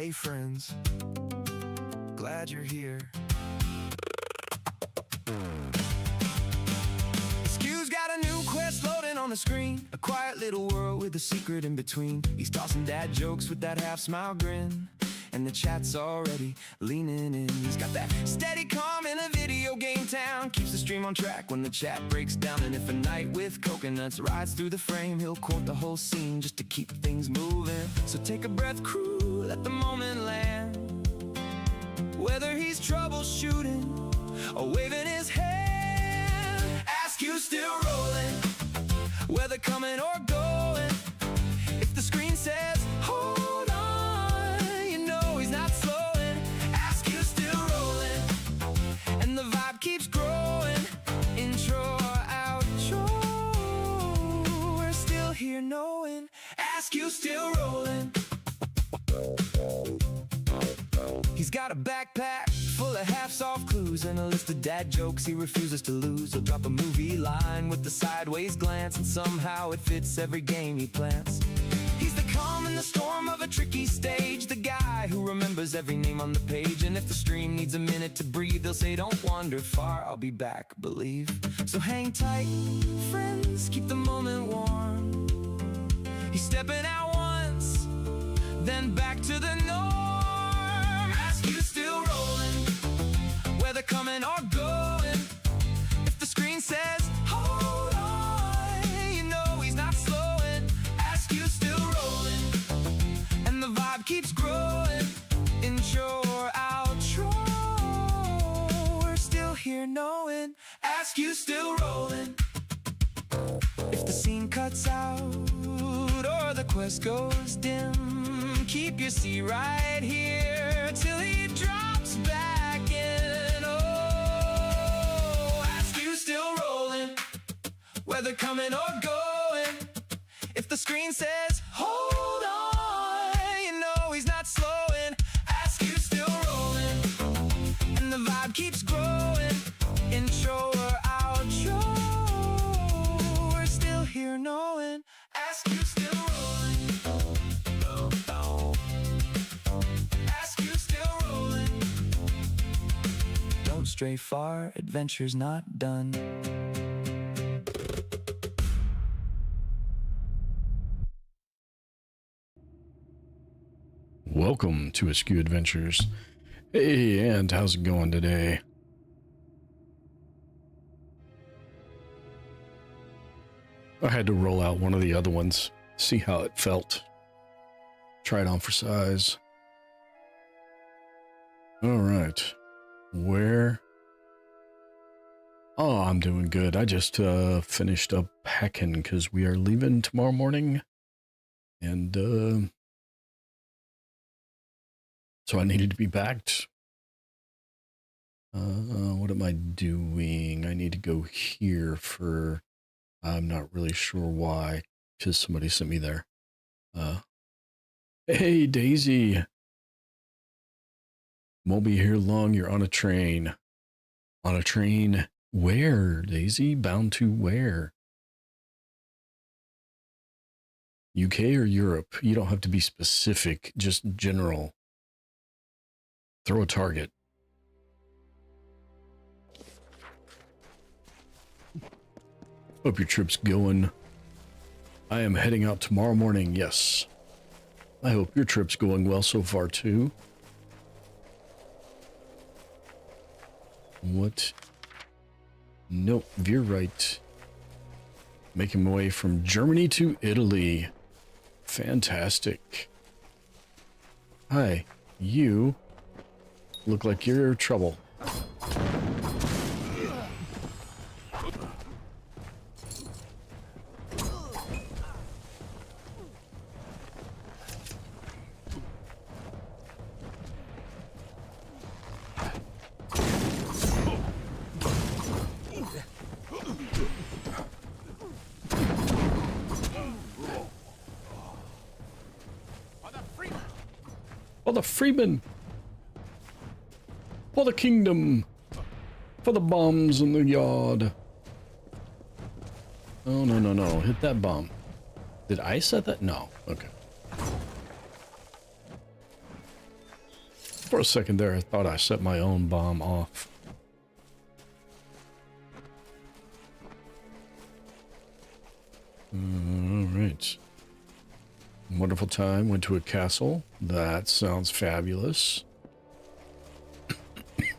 Hey friends, glad you're here. Skew's got a new quest loading on the screen. A quiet little world with a secret in between. He's tossing dad jokes with that half-smile grin. And the chat's already leaning in. He's got that steady calm in a video game town. Keeps the stream on track when the chat breaks down. And if a night with coconuts rides through the frame, he'll quote the whole scene just to keep things moving. So take a breath, crew, let the moment land. Whether he's troubleshooting or waving his hand, ask you still rolling, whether coming or going. If the screen says hold on, you know he's not slowing. Ask you still rolling, and the vibe keeps growing. Intro or outro, we're still here knowing. Ask you still rolling. He's got a backpack full of half-solved clues and a list of dad jokes he refuses to lose. He'll drop a movie line with a sideways glance, and somehow it fits every game he plans. He's the calm in the storm of a tricky stage, the guy who remembers every name on the page. And if the stream needs a minute to breathe, they'll say don't wander far, I'll be back, believe. So hang tight, friends, keep the moment warm. He's stepping out once, then back to the norm. You still rolling, whether coming or going. If the screen says hold on, you know he's not slowing. Ask you still rolling, and the vibe keeps growing. Intro or outro, we're still here knowing. Ask you still rolling. If the scene cuts out or the quest goes dim, keep your seat right here till he drops back in. Oh, ask you still rolling, whether coming or going. If the screen says hold on, you know he's not slowing. Ask you still rolling, and the vibe keeps growing. Intro or outro, we're still here knowing. Ask you still rolling. Stray far, adventure's not done. Welcome to Askew Adventures. Hey, and how's it going today? I had to roll out one of the other ones, see how it felt. Try it on for size. All right. Where? Oh, I'm doing good. I just finished up packing because we are leaving tomorrow morning. And so I needed to be packed. What am I doing? I need to go here for, I'm not really sure why, because somebody sent me there. Hey, Daisy. Won't be here long. You're on a train. On a train where, Daisy? Bound to where? UK or Europe? You don't have to be specific, just general. Throw a target. Hope your trip's going. I am heading out tomorrow morning, yes. I hope your trip's going well so far, too. What? Nope, veer right. Making my way from Germany to Italy. Fantastic. Hi, you look like you're in trouble. For the freemen, for the kingdom, for the bombs in the yard. Oh, no, no, no. Hit that bomb. Did I set that? No. Okay. For a second there, I thought I set my own bomb off. Alright. Wonderful time. Went to a castle. That sounds fabulous.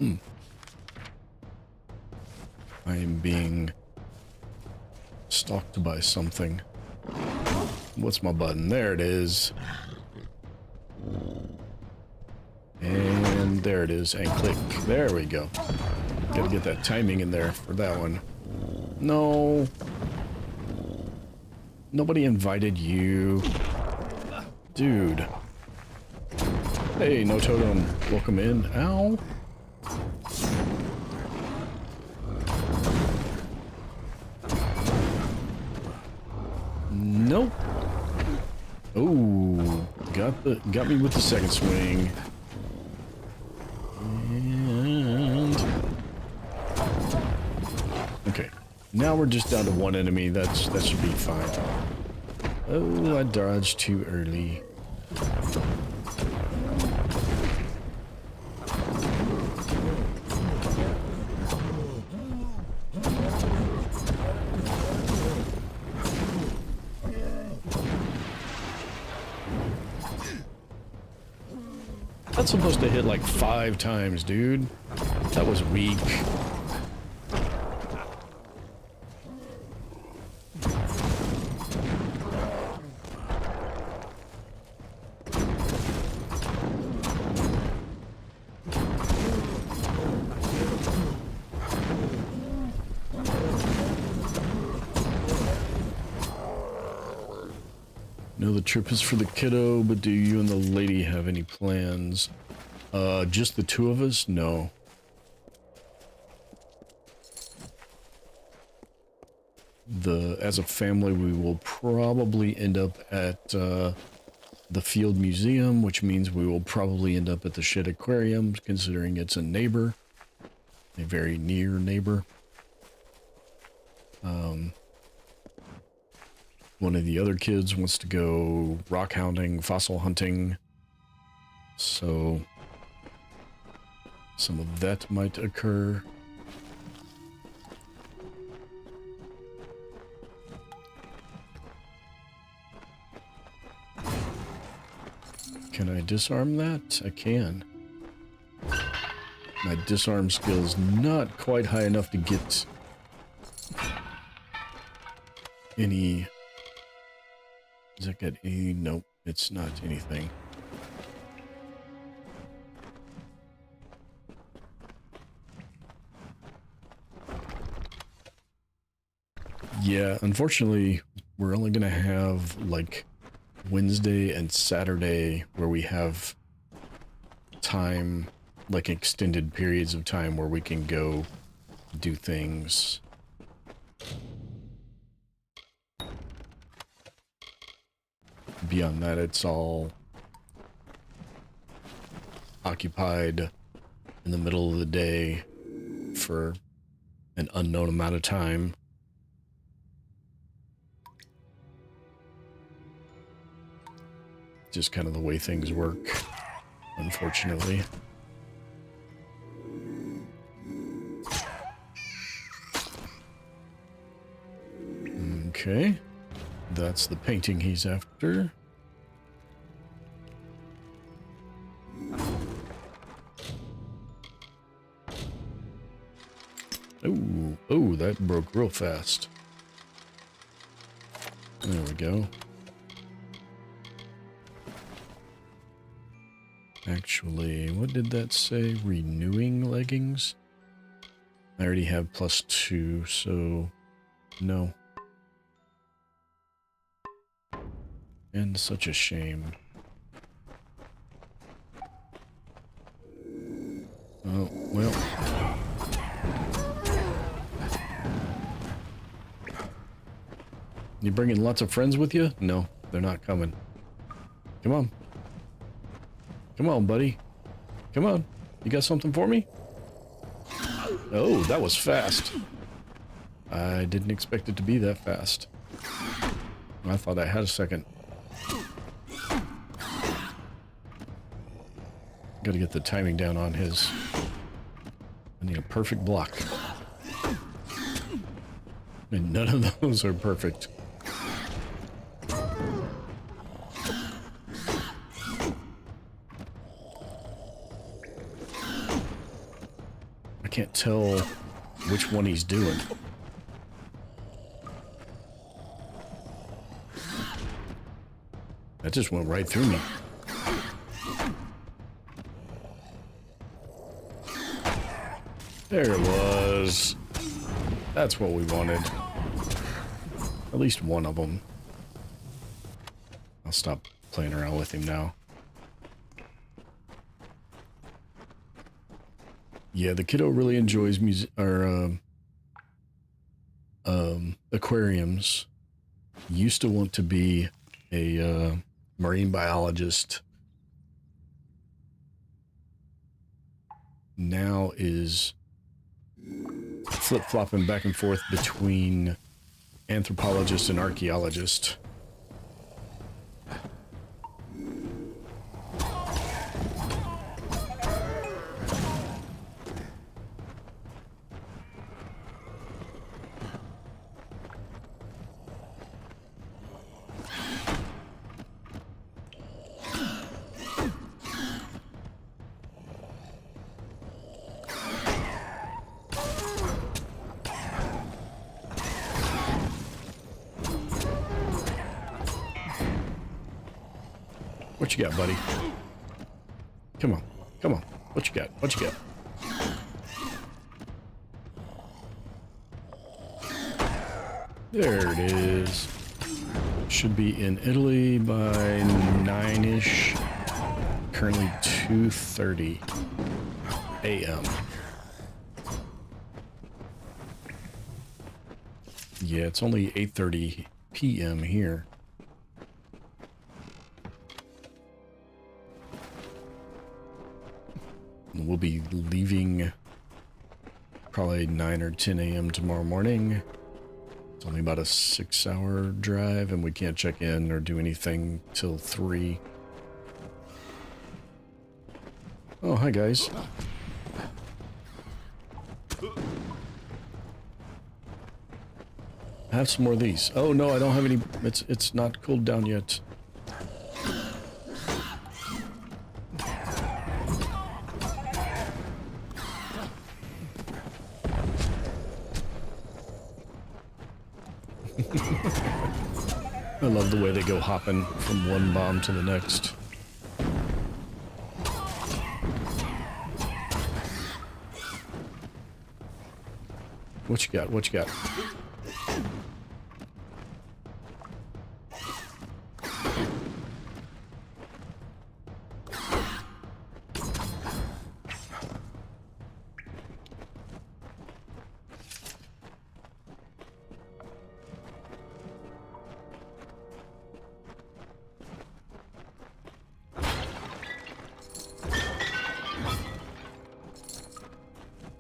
I am being stalked by something. What's my button? There it is. And there it is. And click. There we go. Gotta get that timing in there for that one. No. Nobody invited you. Dude. Hey, no totem. Welcome in. Ow. Nope. Oh, got me with the second swing. And okay, now we're just down to one enemy. That should be fine. Oh, I dodged too early. That's supposed to hit like 5 times, dude. That was weak. No, the trip is for the kiddo, but do you and the lady have any plans? Just the two of us? No. As a family, we will probably end up at the Field Museum, which means we will probably end up at the Shed Aquarium, considering it's a neighbor. A very near neighbor. One of the other kids wants to go rock hounding, fossil hunting, so some of that might occur. Can I disarm that? I can. My disarm skill's not quite high enough to get any... Does that get any? Nope, it's not anything. Yeah, unfortunately, we're only gonna have like Wednesday and Saturday where we have time, like extended periods of time where we can go do things. Beyond that, it's all occupied in the middle of the day for an unknown amount of time. Just kind of the way things work, unfortunately. Okay. That's the painting he's after. Oh, that broke real fast. There we go. Actually, what did that say? Renewing leggings? I already have +2, so no. And such a shame. Oh, well. You bringing lots of friends with you? No, they're not coming. Come on. Come on, buddy. Come on. You got something for me? Oh, that was fast. I didn't expect it to be that fast. I thought I had a second. Gotta get the timing down on his. I need a perfect block. And none of those are perfect. I can't tell which one he's doing. That just went right through me. There it was. That's what we wanted. At least one of them. I'll stop playing around with him now. Yeah, the kiddo really enjoys aquariums. Used to want to be a marine biologist. Now is flip-flopping back and forth between anthropologist and archaeologist. What you got, buddy? Come on. Come on. What you got? What you got? There it is. Should be in Italy by 9-ish. Currently 2:30 a.m. Yeah, it's only 8:30 p.m. here. We'll be leaving probably 9 or 10 a.m. tomorrow morning. It's only about a 6-hour drive, and we can't check in or do anything till 3. Oh, hi guys. Have some more of these. Oh no, I don't have any. It's not cooled down yet. I love the way they go hopping from one bomb to the next. What you got? What you got?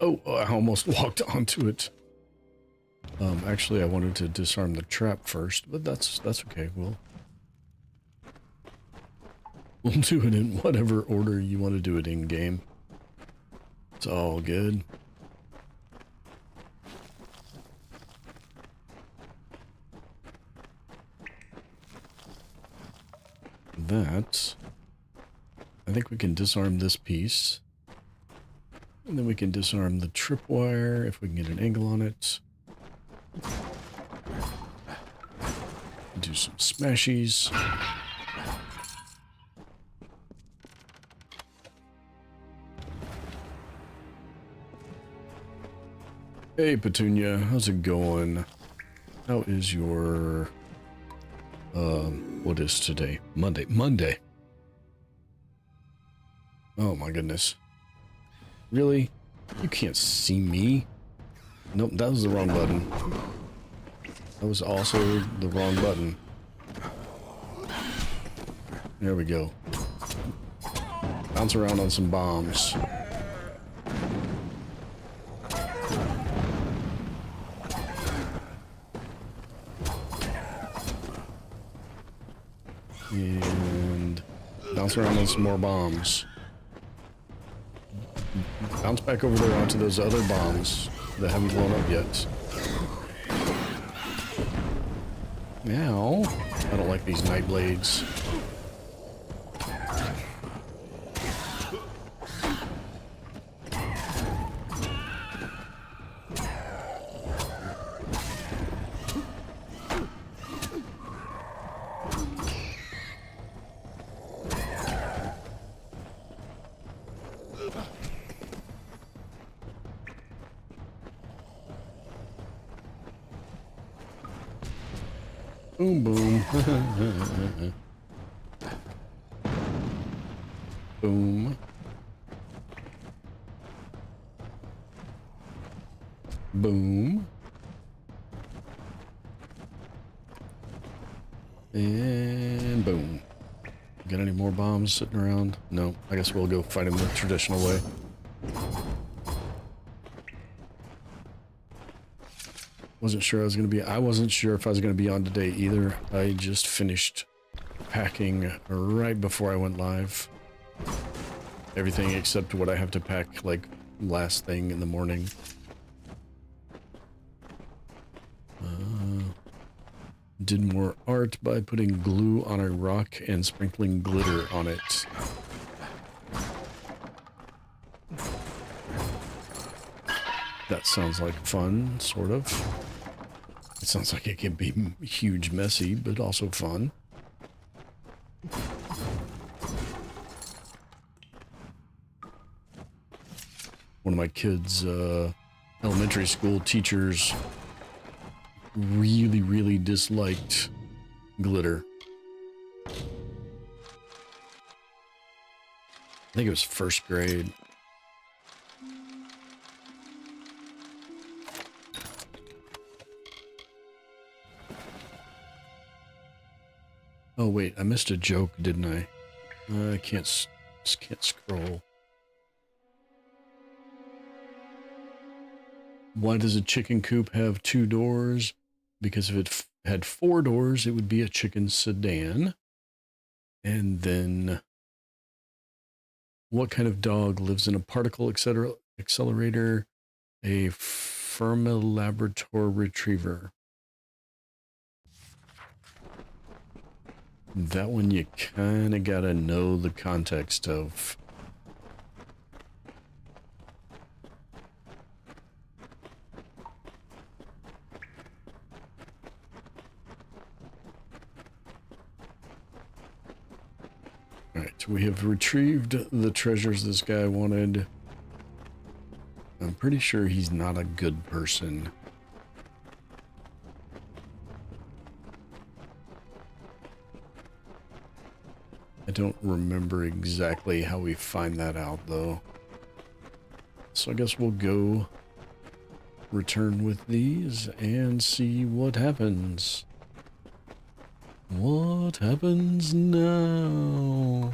Oh, I almost walked onto it. Actually, I wanted to disarm the trap first, but that's okay. We'll do it in whatever order you want to do it in game. It's all good. That, I think we can disarm this piece. And then we can disarm the tripwire if we can get an angle on it. Do some smashies. Hey Petunia, how's it going? How is your what is today? Monday. Oh my goodness. Really? You can't see me? Nope, that was the wrong button. That was also the wrong button. There we go. Bounce around on some bombs. And bounce around on some more bombs. bounce back over there onto those other bombs that haven't blown up yet. Now, I don't like these night blades. Boom, boom. Boom. Boom. And boom. Got any more bombs sitting around? No. I guess we'll go fight them the traditional way. Wasn't sure I was going to be... I wasn't sure if I was going to be on today either. I just finished packing right before I went live. Everything except what I have to pack, like, last thing in the morning. Did more art by putting glue on a rock and sprinkling glitter on it. That sounds like fun, sort of. It sounds like it can be huge messy, but also fun. One of my kids' elementary school teachers really disliked glitter. I think it was first grade. Oh wait, I missed a joke, didn't I? I can't scroll. Why does a chicken coop have 2 doors? Because if it had 4 doors, it would be a chicken sedan. And then, what kind of dog lives in a particle accelerator? A Labrador retriever. That one you kind of gotta know the context of. Alright, we have retrieved the treasures this guy wanted. I'm pretty sure he's not a good person. I don't remember exactly how we find that out, though. So I guess we'll go return with these and see what happens. What happens now?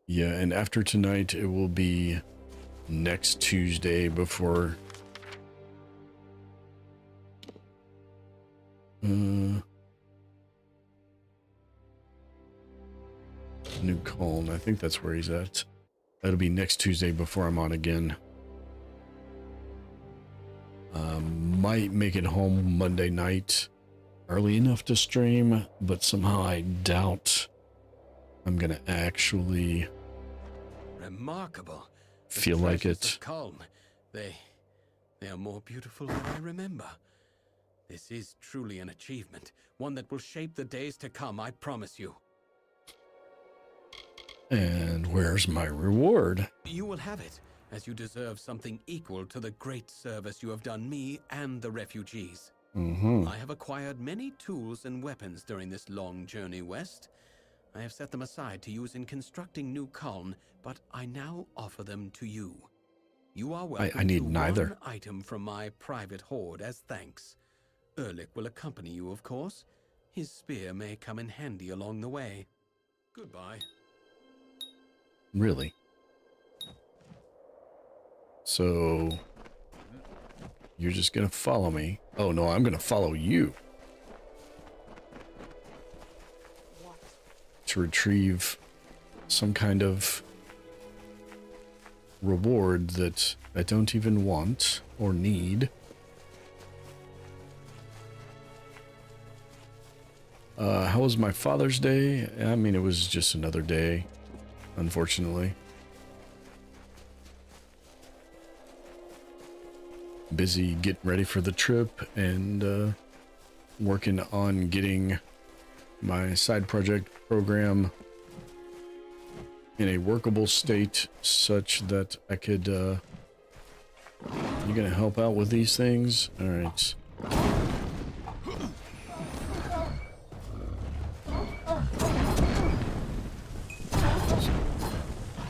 Yeah, and after tonight, it will be next Tuesday before... New Calm. I think that's where he's at. That'll be next Tuesday before I'm on again. Might make it home Monday night early enough to stream, but somehow I doubt I'm gonna actually remarkable. Feel like it. Calm. They are more beautiful than I remember. This is truly an achievement, one that will shape the days to come, I promise you. And where's my reward? You will have it, as you deserve something equal to the great service you have done me and the refugees. I have acquired many tools and weapons during this long journey west. I have set them aside to use in constructing New Calm, but I now offer them to you. You are welcome I need to neither. one item from my private hoard as thanks. Ehrlich will accompany you, of course. His spear may come in handy along the way. Goodbye. Really? So, you're just gonna follow me? Oh no, I'm gonna follow you. to retrieve some kind of reward that I don't even want or need. How was my Father's Day? I mean, it was just another day, unfortunately. Busy getting ready for the trip and working on getting my side project program in a workable state such that I could, you gonna help out with these things? All right.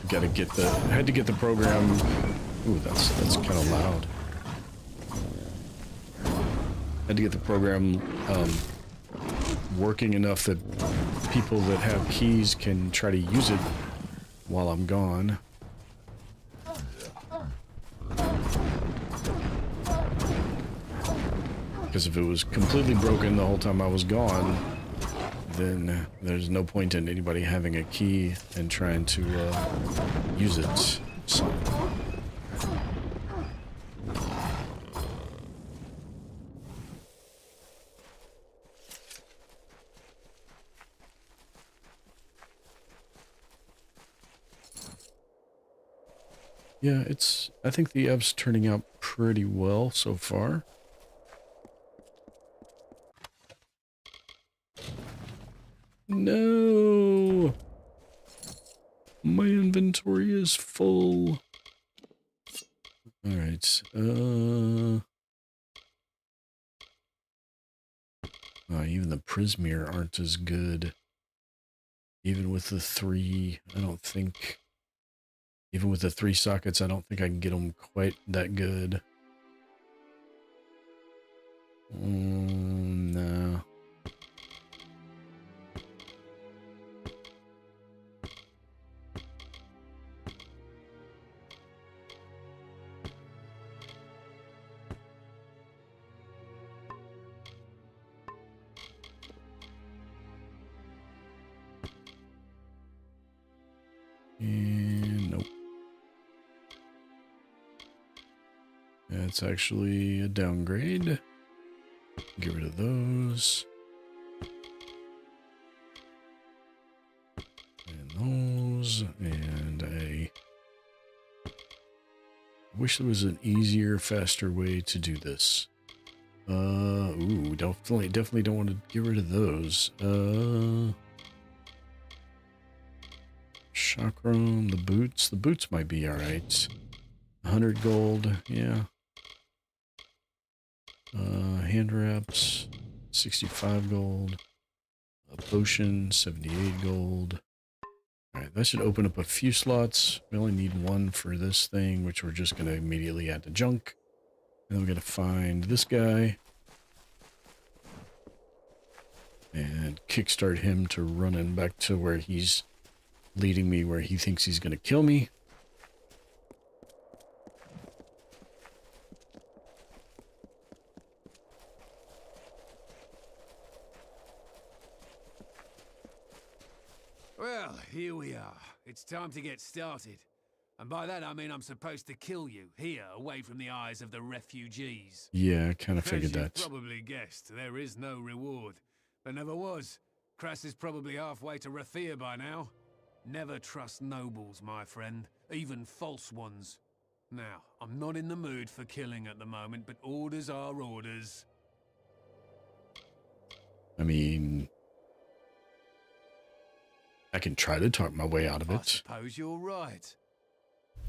Gotta get the, had to get the program. Ooh, that's kind of loud. Had to get the program working enough that people that have keys can try to use it while I'm gone. Because if it was completely broken the whole time I was gone, then there's no point in anybody having a key and trying to use it. So. Yeah, I think the app's turning out pretty well so far. No! My inventory is full. Alright, even the Prismere aren't as good. Even with the 3, I don't think... Even with the 3 sockets, I don't think I can get them quite that good. No. And nope. That's actually a downgrade. Get rid of those. And those. And I wish there was an easier, faster way to do this. Ooh, definitely don't want to get rid of those. Chakram, the boots. The boots might be alright. 100 gold, yeah. Hand wraps, 65 gold. A potion, 78 gold. Alright, that should open up a few slots. We only need 1 for this thing, which we're just going to immediately add to junk. Then we're going to find this guy. And kickstart him to running back to where he's leading me, where he thinks he's going to kill me. Well, here we are. It's time to get started. And by that I mean I'm supposed to kill you, here, away from the eyes of the refugees. Yeah, I kind of figured As that. you probably guessed, there is no reward. There never was. Krass is probably halfway to Rathia by now. Never trust nobles, my friend, even false ones. Now, I'm not in the mood for killing at the moment, but orders are orders. I mean, I can try to talk my way out of I it. suppose you're right.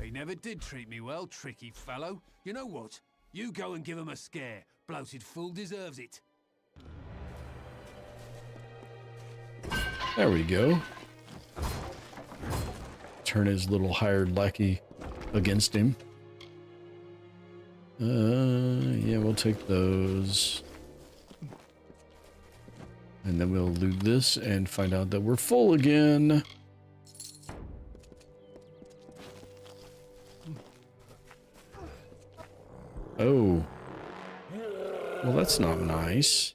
He never did treat me well, tricky fellow. You know what? You go and give him a scare. Bloated fool deserves it. There we go. Turn his little hired lackey against him. Yeah, we'll take those. And then we'll loot this and find out that we're full again. Oh. Well, that's not nice.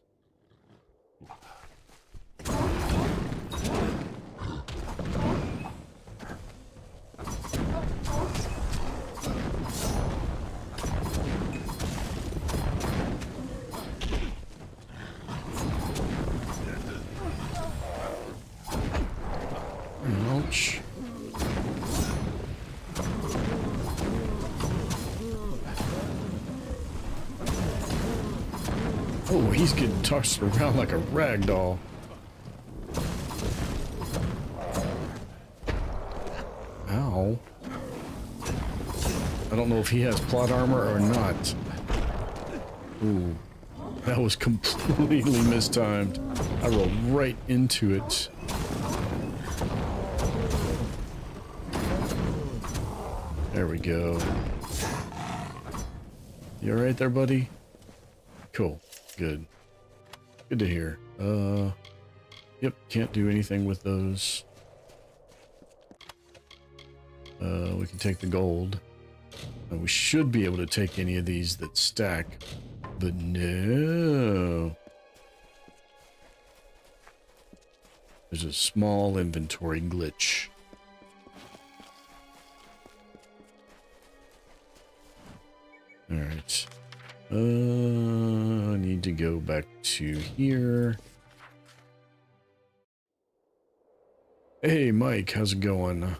Oh, he's getting tossed around like a rag doll. Ow. I don't know if he has plot armor or not. Ooh. That was completely mistimed. I rolled right into it. There we go. You alright there, buddy? Cool. Good. Good to hear. Yep, can't do anything with those. We can take the gold. We should be able to take any of these that stack. But no. There's a small inventory glitch. Alright. I need to go back to here. Hey, Mike, how's it going?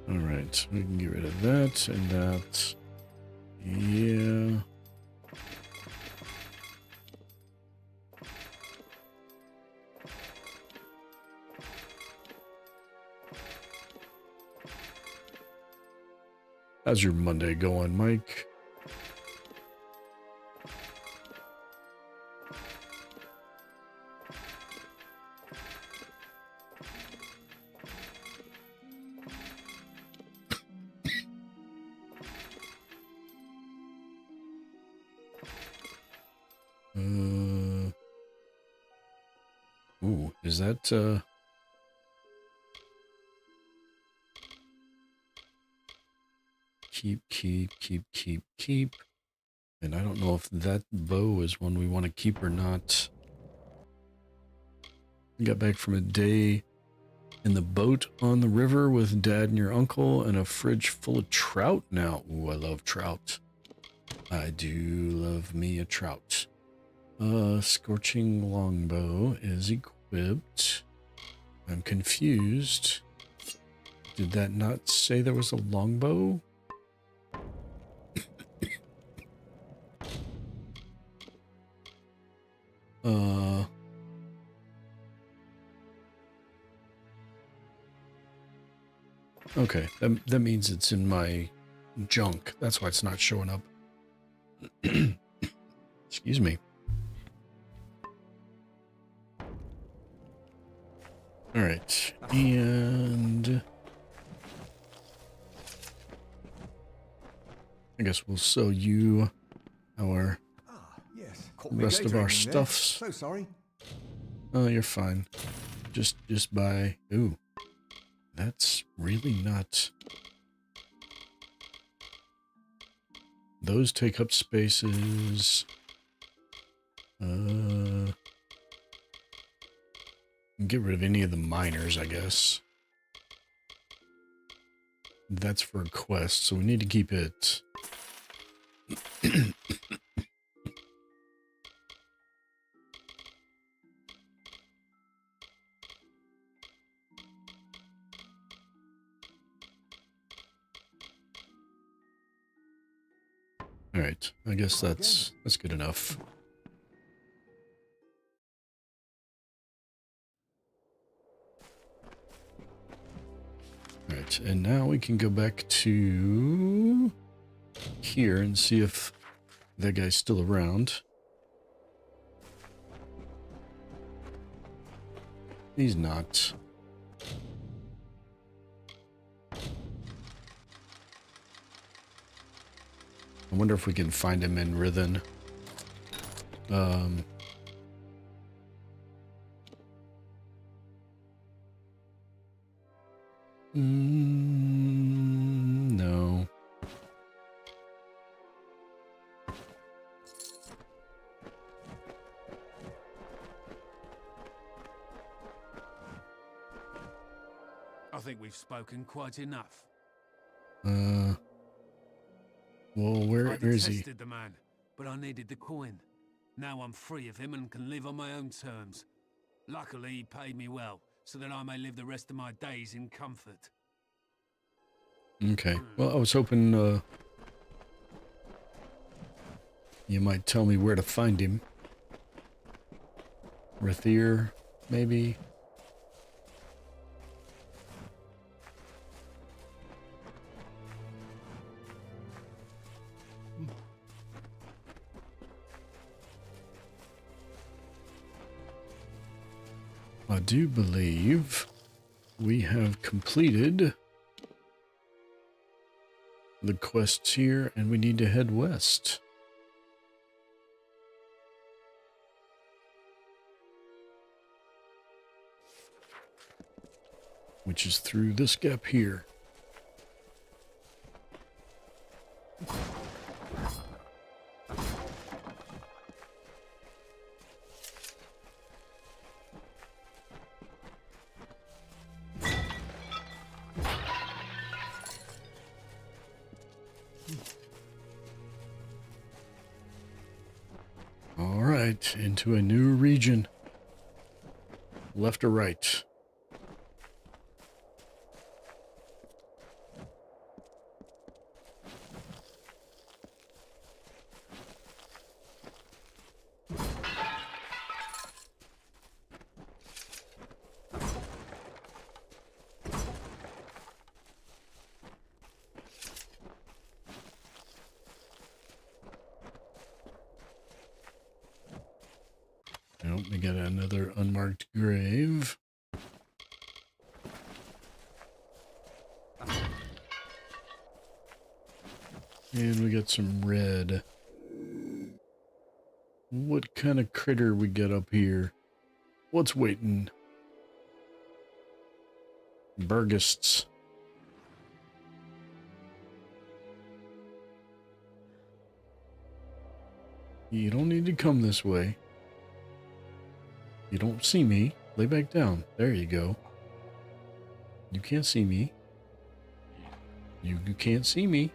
Alright, we can get rid of that and that. Yeah. How's your Monday going, Mike? Ooh, is that, keep. And I don't know if that bow is one we want to keep or not. We got back from a day in the boat on the river with Dad and your uncle and a fridge full of trout now. Ooh, I love trout. I do love me a trout. Scorching longbow is equipped. I'm confused. Did that not say there was a longbow? Okay, that means it's in my junk. That's why it's not showing up. Excuse me. All right, and I guess we'll sell you our rest of our stuffs. So sorry. Oh, you're fine. Just buy. Ooh, that's really not. Those take up spaces. Get rid of any of the miners, I guess. That's for a quest, so we need to keep it. All right, I guess that's good enough. All right, and now we can go back to here and see if that guy's still around. He's not. I wonder if we can find him in Rithen. No. I think we've spoken quite enough. Well, where is he? I detested the man, but I needed the coin. Now I'm free of him and can live on my own terms. Luckily, he paid me well, so that I may live the rest of my days in comfort. Okay. Well, I was hoping you might tell me where to find him. Rathir, maybe? I do believe we have completed the quests here, and we need to head west. Which is through this gap here. All right, into a new region. Left or right? Nope, we got another unmarked grave. And we got some red. What kind of critter we got up here? What's waiting? Burgists. You don't need to come this way. You don't see me. Lay back down. There you go. You can't see me. You can't see me.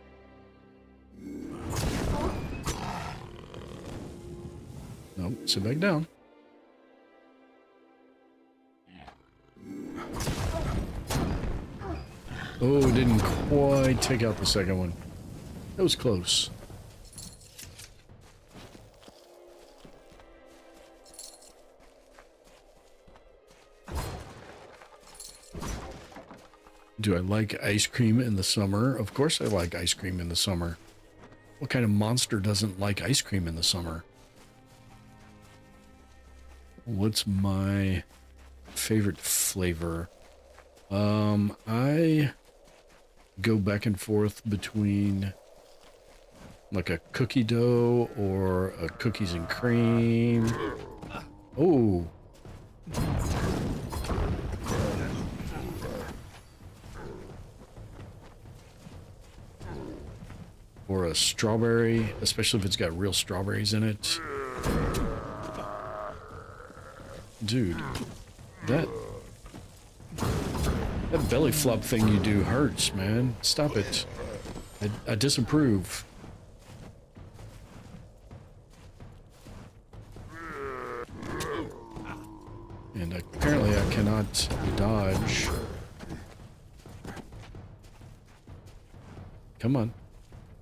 Nope, sit back down. Oh, it didn't quite take out the second one. That was close. Do I like ice cream in the summer? Of course I like ice cream in the summer. What kind of monster doesn't like ice cream in the summer? What's my favorite flavor? I go back and forth between like a cookie dough or a cookies and cream. Oh. Or a strawberry, especially if it's got real strawberries in it. Dude, that belly flop thing you do hurts, man. Stop it. I disapprove. And apparently I cannot dodge. Come on.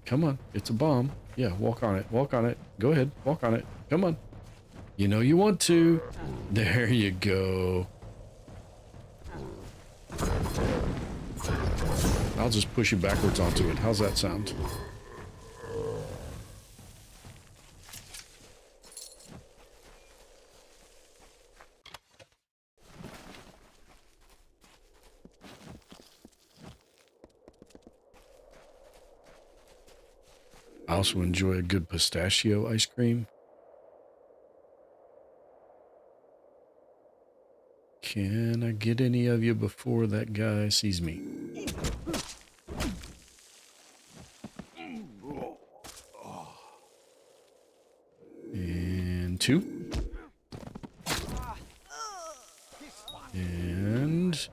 Come on. It's a bomb. Yeah, walk on it. Walk on it. Go ahead. Walk on it. Come on. You know you want to. There you go. I'll just push you backwards onto it. How's that sound? I also enjoy a good pistachio ice cream. Can I get any of you before that guy sees me? And two. And...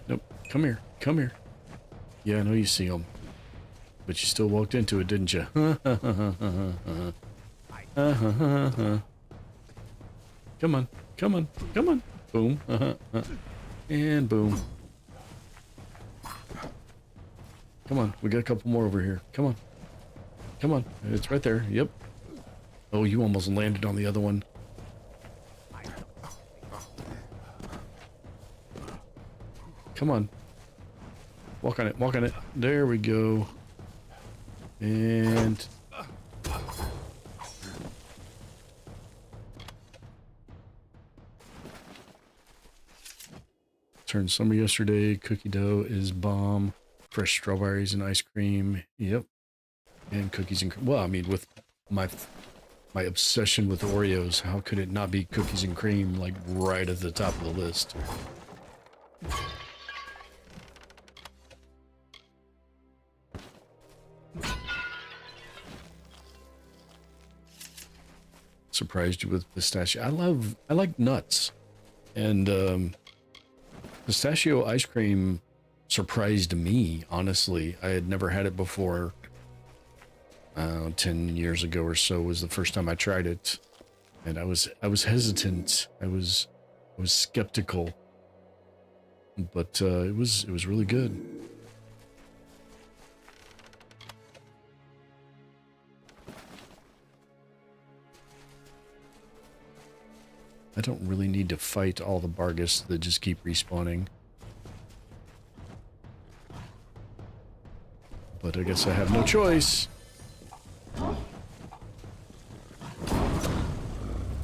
Nope. Come here. Come here. Yeah, I know you see him. But you still walked into it, didn't you? Come on, come on, come on. Boom. And boom. Come on, we got a couple more over here. Come on. Come on, it's right there. Yep. Oh, you almost landed on the other one. Come on. Walk on it, walk on it. There we go. And... turned summer yesterday. Cookie dough is bomb. Fresh strawberries and ice cream. Yep. And cookies and cream. Well, I mean, with my obsession with Oreos, how could it not be cookies and cream, like, right at the top of the list? Surprised you with pistachio. I like nuts. And pistachio ice cream surprised me, honestly. I had never had it before. 10 years ago or so was the first time I tried it. And I was hesitant. I was skeptical. But it was really good. I don't really need to fight all the Bargus that just keep respawning. But I guess I have no choice.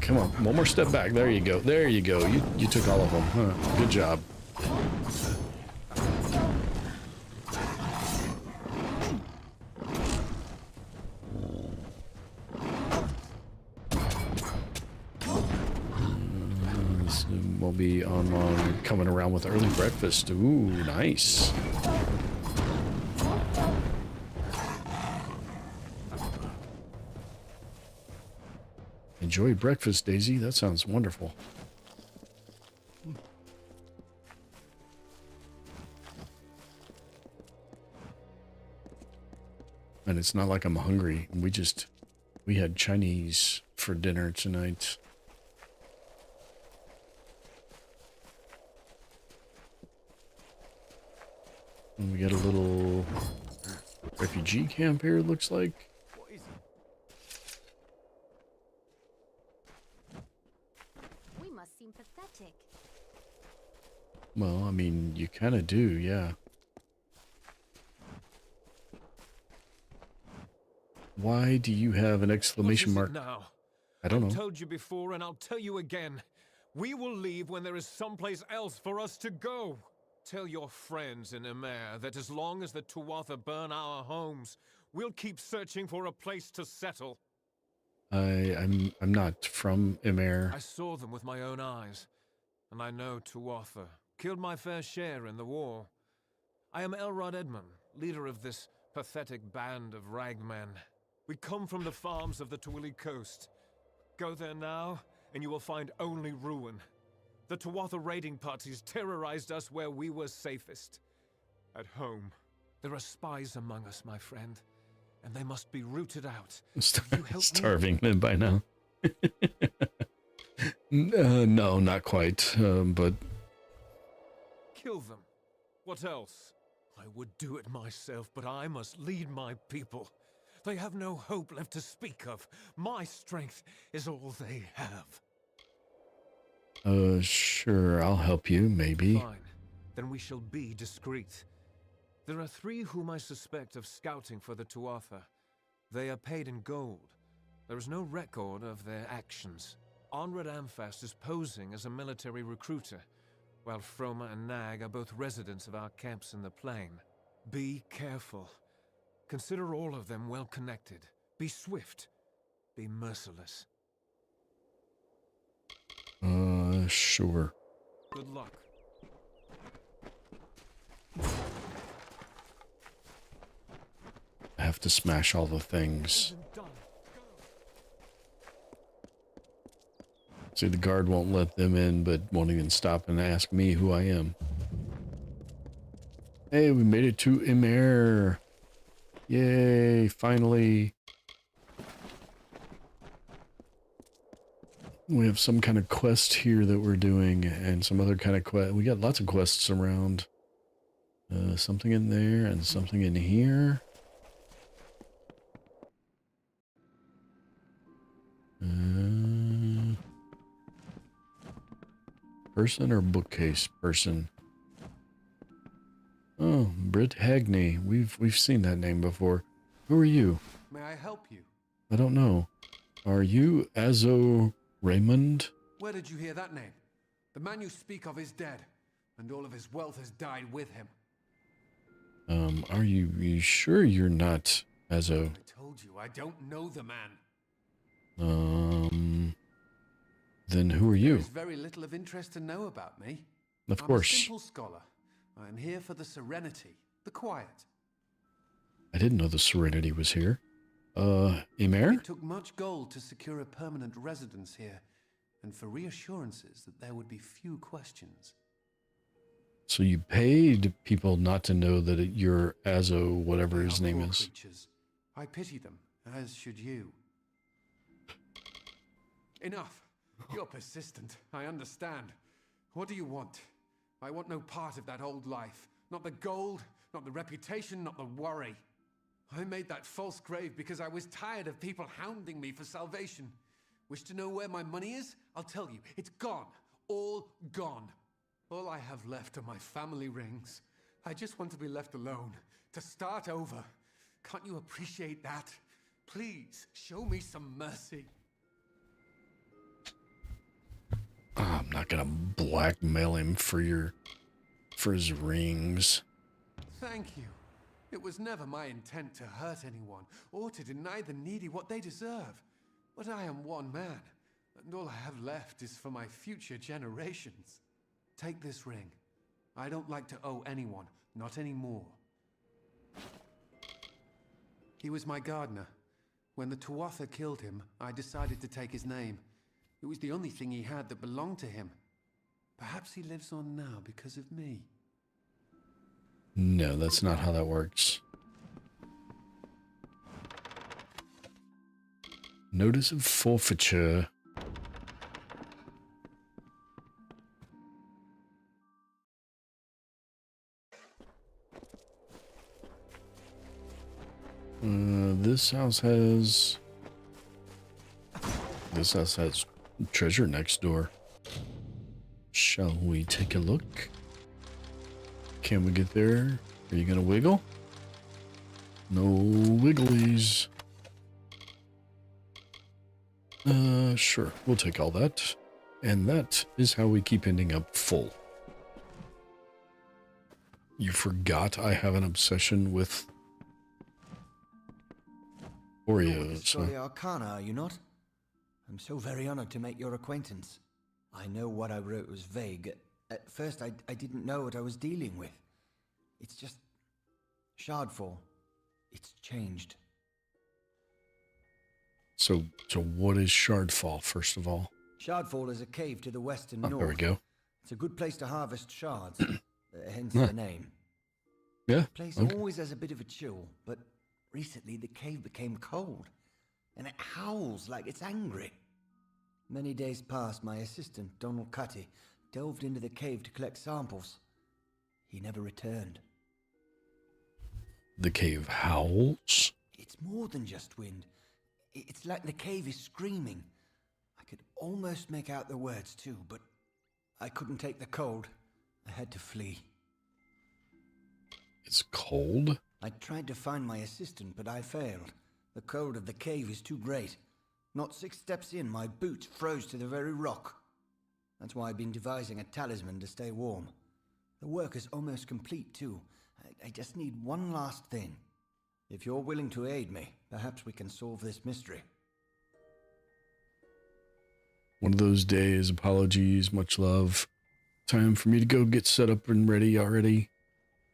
Come on, one more step back. There you go. There you go. You took all of them. Huh. Good job. We'll be on coming around with early breakfast. Ooh, nice. Enjoy breakfast, Daisy. That sounds wonderful. And it's not like I'm hungry. We had Chinese for dinner tonight. And we got a little refugee camp here, it looks like. What is it? We must seem pathetic. Well, I mean, you kind of do, yeah. Why do you have an exclamation mark? Now? I don't know. I've told you before, and I'll tell you again. We will leave when there is someplace else for us to go. Tell your friends in Emer that as long as the Tuatha burn our homes, we'll keep searching for a place to settle. I'm not from Emer. I saw them with my own eyes, and I know Tuatha. Killed my fair share in the war. I am Elrod Edmund, leader of this pathetic band of ragmen. We come from the farms of the Twilly coast. Go there now, and you will find only ruin. The Tuatha raiding parties terrorized us where we were safest. At home. There are spies among us, my friend, and they must be rooted out. You help Starving them by now. No, not quite, but... Kill them. What else? I would do it myself, but I must lead my people. They have no hope left to speak of. My strength is all they have. Sure, I'll help you, maybe. Fine. Then we shall be discreet. There are 3 whom I suspect of scouting for the Tuatha. They are paid in gold. There is no record of their actions. Onred Amphast is posing as a military recruiter, while Froma and Nag are both residents of our camps in the plain. Be careful. Consider all of them well connected. Be swift. Be merciless. Sure. Good luck. I have to smash all the things. See, the guard won't let them in, but won't even stop and ask me who I am. Hey, we made it to Emer. Yay, finally. We have some kind of quest here that we're doing, and some other kind of quest. We got lots of quests around. Something in there, and something in here. Person or bookcase? Person. Oh, Britt Hagney. We've seen that name before. Who are you? May I help you? I don't know. Are you Azo Raymond? Where did you hear that name? The man you speak of is dead, and all of his wealth has died with him. Are you sure you're not Azo? I told you, I don't know the man. Then who are you? There's very little of interest to know about me. Of I'm course. a simple scholar. I am here for the serenity, the quiet. I didn't know the Serenity was here. Emer? It took much gold to secure a permanent residence here, and for reassurances that there would be few questions. So you paid people not to know that you're Azo, whatever his name is. Creatures. I pity them, as should you. Enough. You're persistent. I understand. What do you want? I want no part of that old life. Not the gold, not the reputation, not the worry. I made that false grave because I was tired of people hounding me for salvation. Wish to know where my money is? I'll tell you. It's gone. All gone. All I have left are my family rings. I just want to be left alone. To start over. Can't you appreciate that? Please, show me some mercy. I'm not gonna blackmail him for his rings. Thank you. It was never my intent to hurt anyone, or to deny the needy what they deserve. But I am one man, and all I have left is for my future generations. Take this ring. I don't like to owe anyone, not anymore. He was my gardener. When the Tuatha killed him, I decided to take his name. It was the only thing he had that belonged to him. Perhaps he lives on now because of me. No, that's not how that works. Notice of forfeiture. This house has treasure next door. Shall we take a look? Can we get there? Are you gonna wiggle? No wigglies. Sure, we'll take all that. And that is how we keep ending up full. You forgot I have an obsession with Oreos, Sorry, Arcana, are you not? I'm so very honored to make your acquaintance. I know what I wrote was vague. At first, I didn't know what I was dealing with. It's just... Shardfall. It's changed. So what is Shardfall, first of all? Shardfall is a cave to the west and north. There we go. It's a good place to harvest shards, hence the name. Yeah, The place okay. always has a bit of a chill, but recently the cave became cold, and it howls like it's angry. Many days past, my assistant, Donald Cutty, delved into the cave to collect samples. He never returned. The cave howls? It's more than just wind. It's like the cave is screaming. I could almost make out the words too, but I couldn't take the cold. I had to flee. It's cold? I tried to find my assistant, but I failed. The cold of the cave is too great. Not 6 steps in, my boots froze to the very rock. That's why I've been devising a talisman to stay warm. The work is almost complete, too. I just need one last thing. If you're willing to aid me, perhaps we can solve this mystery. One of those days, apologies, much love. Time for me to go get set up and ready already.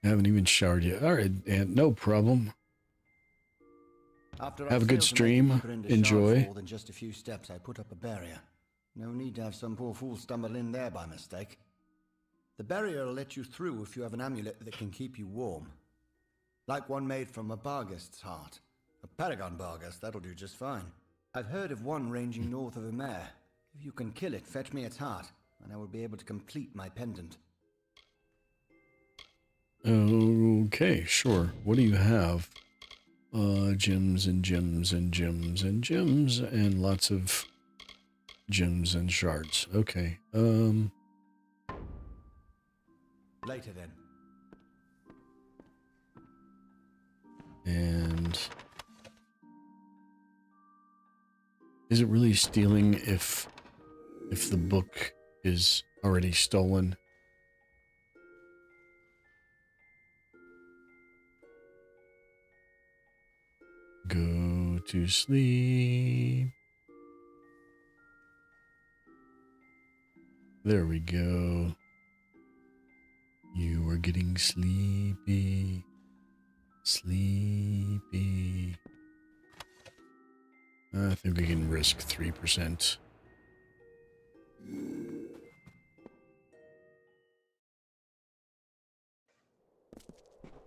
I haven't even showered yet. Alright, and no problem. After Have I a good failed to make it stream. deeper into Enjoy. Shardfall than just a few steps, I put up a barrier. No need to have some poor fool stumble in there by mistake. The barrier will let you through if you have an amulet that can keep you warm. Like one made from a Barghest's heart. A Paragon Barghest, that'll do just fine. I've heard of one ranging north of Amer. If you can kill it, fetch me its heart, and I will be able to complete my pendant. Okay, sure. What do you have? Gems and gems and gems and gems and lots of gems and shards. Okay. Later then. And is it really stealing if the book is already stolen? Go to sleep. There we go. You are getting sleepy. Sleepy. I think we can risk 3%.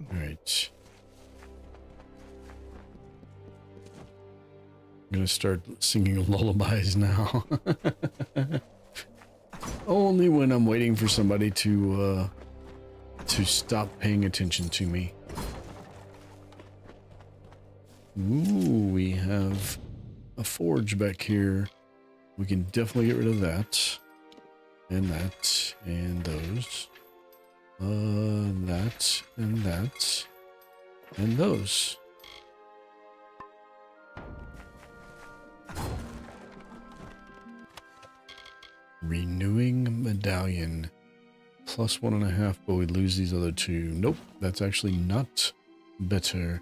All right. I'm gonna start singing lullabies now. Only when I'm waiting for somebody to stop paying attention to me. Ooh, we have a forge back here. We can definitely get rid of that. And that. And those. That. And that. And those. Renewing medallion. Plus 1.5, but we lose these other two. Nope, that's actually not better.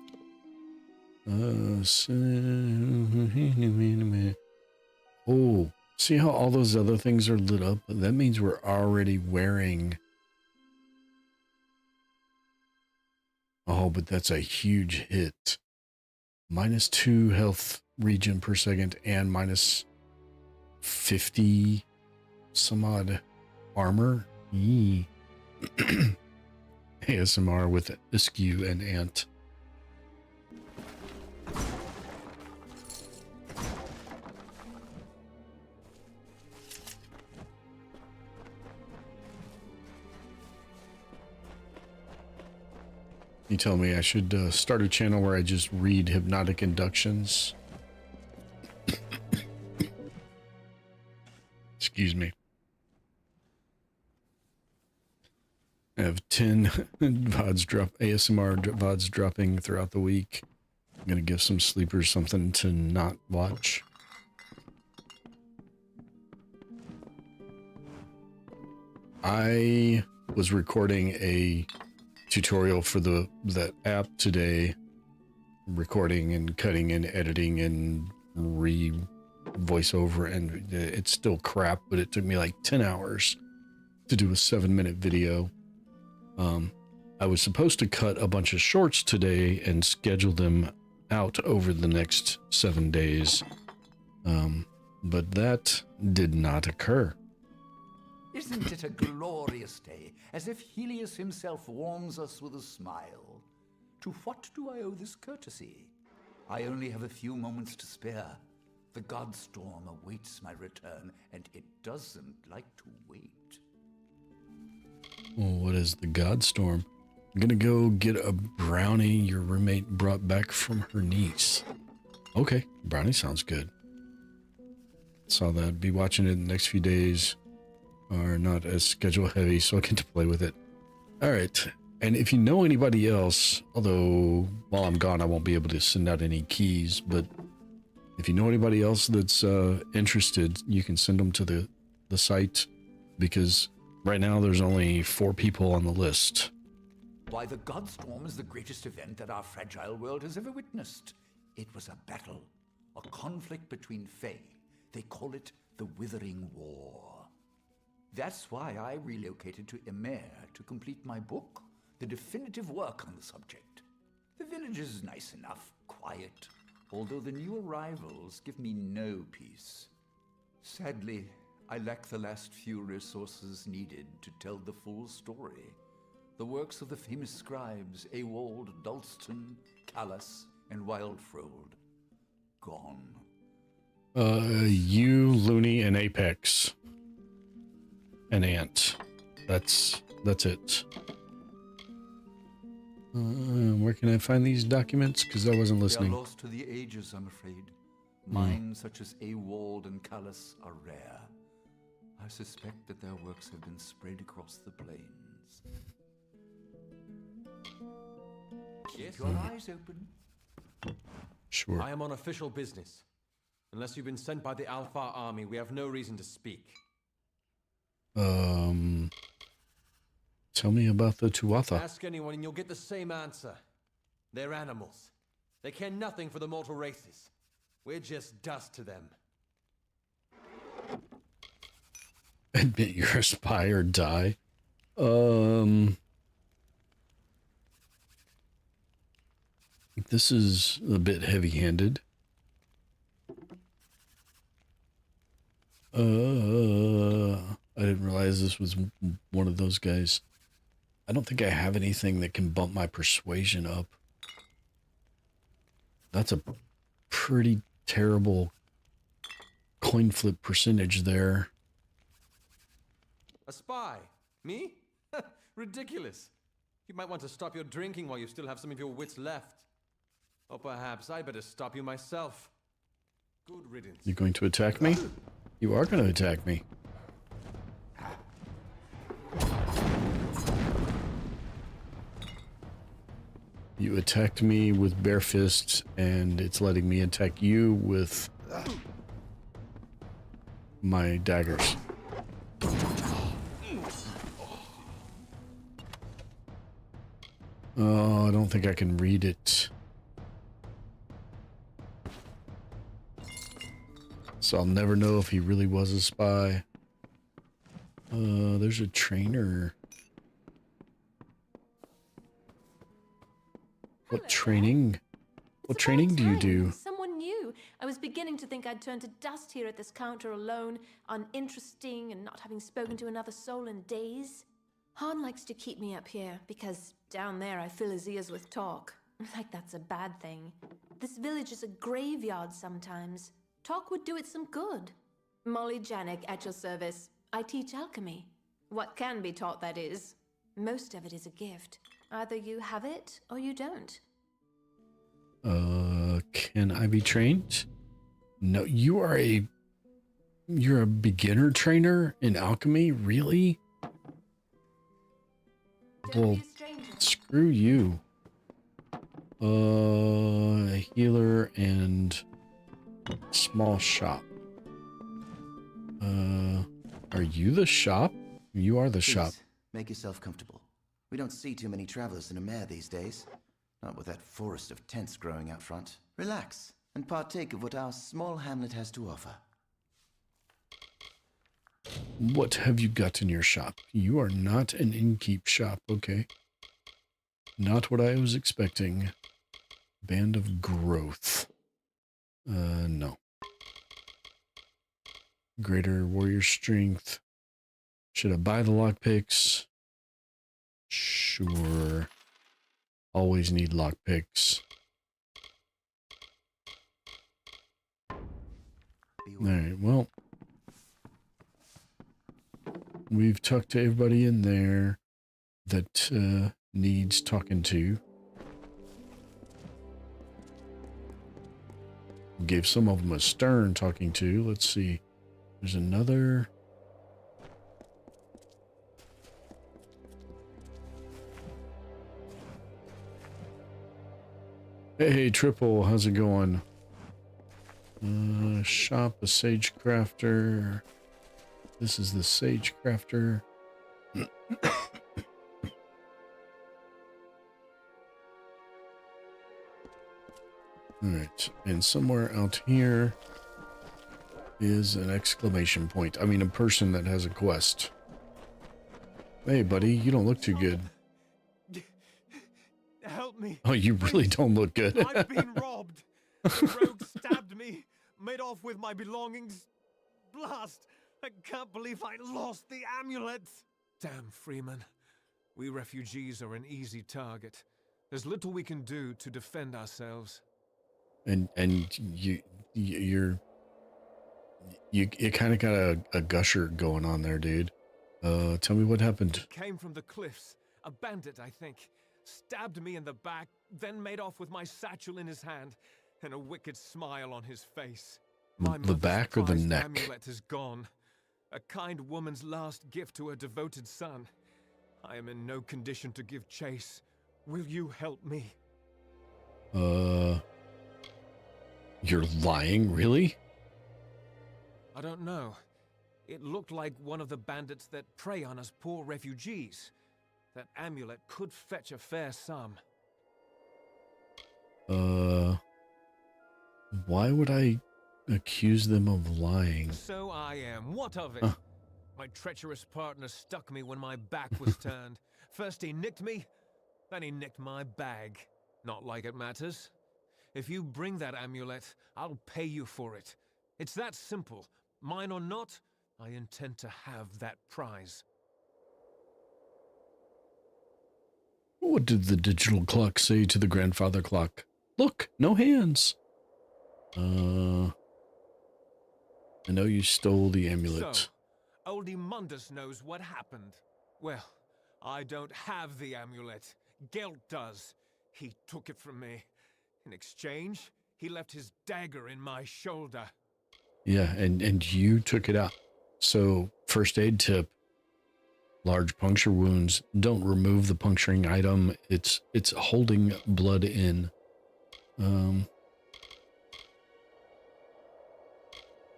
Oh, see how all those other things are lit up? That means we're already wearing... Oh, but that's a huge hit. -2 health regen per second and minus 50 some odd armor. Yee. ASMR with Askew and Ant. You tell me I should start a channel where I just read hypnotic inductions. Excuse me. I have 10 ASMR VODs dropping throughout the week. I'm going to give some sleepers something to not watch. I was recording a tutorial for that app today, recording and cutting and editing and voiceover, and it's still crap, but it took me like 10 hours to do a 7-minute video. I was supposed to cut a bunch of shorts today and schedule them out over the next 7 days, but that did not occur. Isn't it a glorious day, as if Helios himself warms us with a smile? To what do I owe this courtesy? I only have a few moments to spare. The Godstorm awaits my return, and it doesn't like to wait. Well, what is the Godstorm? I'm gonna go get a brownie your roommate brought back from her niece. Okay, brownie sounds good. Saw that. Be watching it in the next few days. Are not as schedule heavy, so I get to play with it. All right, and if you know anybody else, although while I'm gone I won't be able to send out any keys, but if you know anybody else that's interested, you can send them to the site, because right now there's only 4 people on the list. Why, the Godstorm is the greatest event that our fragile world has ever witnessed. It was a battle, a conflict between Fae. They call it the Withering War. That's why I relocated to Emer to complete my book, the definitive work on the subject. The village is nice enough, quiet, although the new arrivals give me no peace. Sadly, I lack the last few resources needed to tell the full story. The works of the famous scribes Ewald, Rolston, Callus, and Wildfrold. Gone. You, Looney, an apex. An ant. That's it. Where can I find these documents? Because I wasn't They listening. are lost to the ages, I'm afraid. Minds such as Awald and Callus are rare. I suspect that their works have been spread across the plains. Keep your eyes open. Sure. I am on official business. Unless you've been sent by the Alpha army, we have no reason to speak. Tell me about the Tuatha. Ask anyone and you'll get the same answer. They're animals. They care nothing for the mortal races. We're just dust to them. Admit you're a spy or die. This is a bit heavy-handed. I didn't realize this was one of those guys. I don't think I have anything that can bump my persuasion up. That's a pretty terrible coin flip percentage there. A spy? Me? Ridiculous. You might want to stop your drinking while you still have some of your wits left. Or perhaps I better stop you myself. Good riddance. You going to attack me? You are going to attack me. You attacked me with bare fists, and it's letting me attack you with my daggers. Oh, I don't think I can read it. So I'll never know if he really was a spy. There's a trainer. What training? What training do you do? Someone new. I was beginning to think I'd turn to dust here at this counter alone, uninteresting and not having spoken to another soul in days. Han likes to keep me up here because down there I fill his ears with talk. Like that's a bad thing. This village is a graveyard sometimes. Talk would do it some good. Molly Janik at your service. I teach alchemy. What can be taught, that is. Most of it is a gift. Either you have it or you don't. Can I be trained? No, you're a beginner trainer in alchemy? Really? Well, screw you. A healer and small shop. Are you the shop? You are the shop. Make yourself comfortable. We don't see too many travelers in a mare these days. Not with that forest of tents growing out front. Relax and partake of what our small hamlet has to offer. What have you got in your shop? You are not an innkeep shop, okay. Not what I was expecting. Band of Growth. No. Greater warrior strength. Should I buy the lockpicks? Sure. Always need lockpicks. Alright, well. We've talked to everybody in there that needs talking to. Gave some of them a stern talking to. Let's see. There's another. Hey, Triple, how's it going? Shop a Sage Crafter. This is the Sage Crafter. Alright, and somewhere out here is an exclamation point. I mean, a person that has a quest. Hey, buddy, you don't look too good. Help me. Oh, you really don't look good. I've been robbed. The rogue stabbed me, made off with my belongings. Blast! I can't believe I lost the amulet. Damn, Freeman. We refugees are an easy target. There's little we can do to defend ourselves. And you're You kind of got a gusher going on there, dude. Tell me what happened. Came from the cliffs. A bandit, I think. Stabbed me in the back, then made off with my satchel in his hand and a wicked smile on his face. My The back or the prized neck? amulet is gone. A kind woman's last gift to her devoted son. I am in no condition to give chase. Will you help me? You're lying, really? I don't know. It looked like one of the bandits that prey on us poor refugees. That amulet could fetch a fair sum. Why would I accuse them of lying? So I am. What of it? Huh. My treacherous partner stuck me when my back was turned. First he nicked me, then he nicked my bag. Not like it matters. If you bring that amulet, I'll pay you for it. It's that simple. Mine or not, I intend to have that prize. What did the digital clock say to the grandfather clock? Look, no hands. I know you stole the amulet. So, Oldie Mundus knows what happened. Well, I don't have the amulet. Gelt does. He took it from me. In exchange, he left his dagger in my shoulder. Yeah, and you took it out. So, first aid tip. Large puncture wounds, don't remove the puncturing item. It's holding blood in.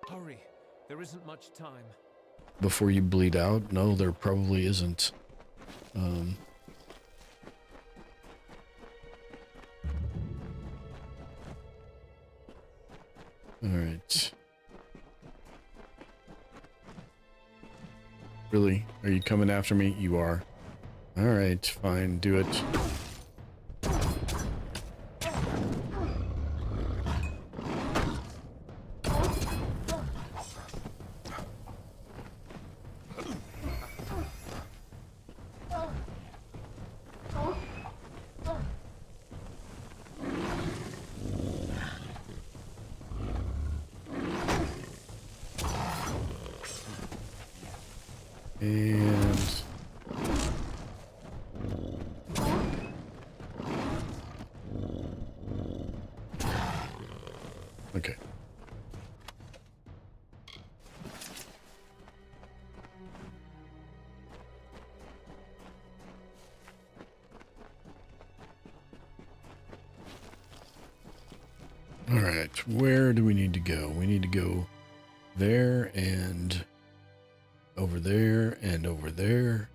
Hurry, there isn't much time. Before you bleed out? No, there probably isn't. All right. Really? Are you coming after me? You are. All right, fine, do it. And okay. All right, where do we need to go? We need to go there and over there and over there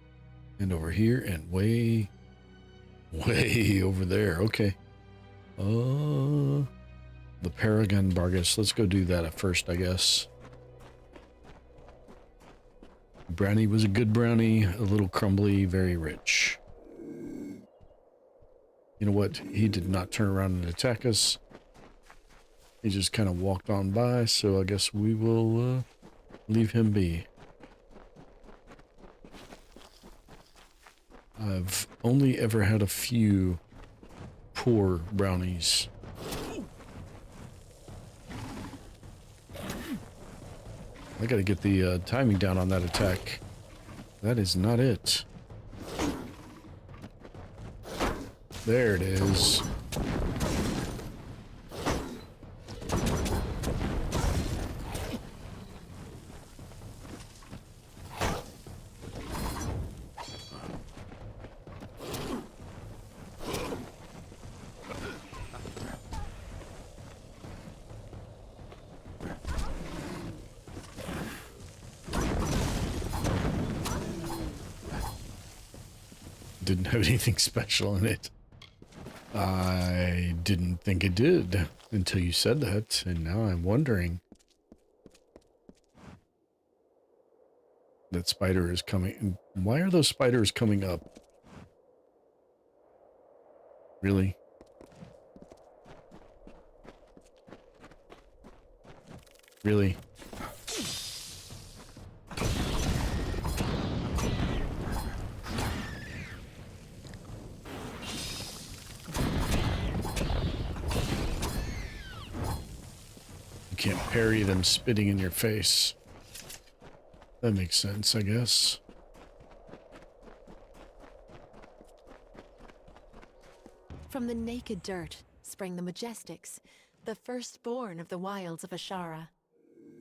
and over here and way over there. Okay. The Paragon Bargus. Let's go do that at first, I guess. Brownie was a good brownie, a little crumbly, very rich. You know what? He did not turn around and attack us. He just kind of walked on by, so I guess we will leave him be. I've only ever had a few poor brownies. I gotta get the timing down on that attack. That is not it. There it is. Didn't have anything special in it. I didn't think it did until you said that, and now I'm wondering. That spider is coming. Why are those spiders coming up? Really? Really? You can't parry them spitting in your face. That makes sense, I guess. From the naked dirt sprang the Majestics, the firstborn of the wilds of Ashara.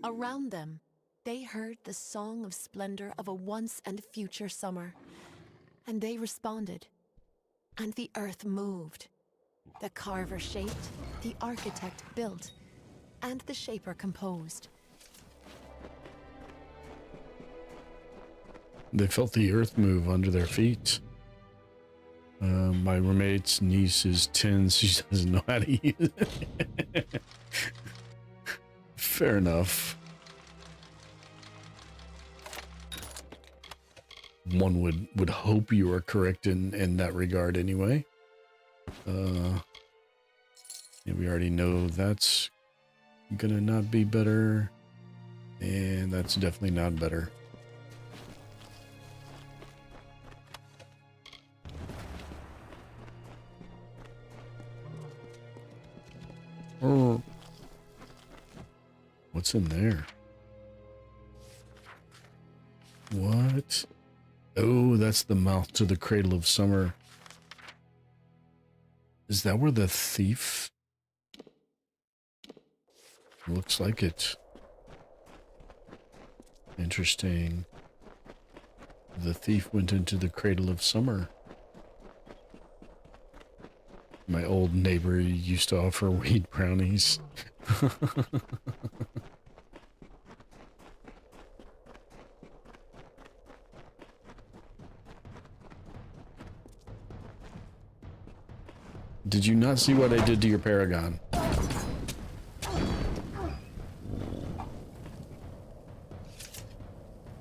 Around them, they heard the song of splendor of a once and future summer. And they responded. And the earth moved. The carver shaped, the architect built, and the shaper composed. They felt the earth move under their feet. My roommate's niece is 10. She doesn't know how to use it. Fair enough. One would hope you are correct in that regard anyway. Yeah, we already know that's gonna not be better. And that's definitely not better. Oh. What's in there? What? Oh, that's the mouth to the Cradle of Summer. Is that where the thief? Looks like it. Interesting. The thief went into the Cradle of Summer. My old neighbor used to offer weed brownies. Did you not see what I did to your Paragon?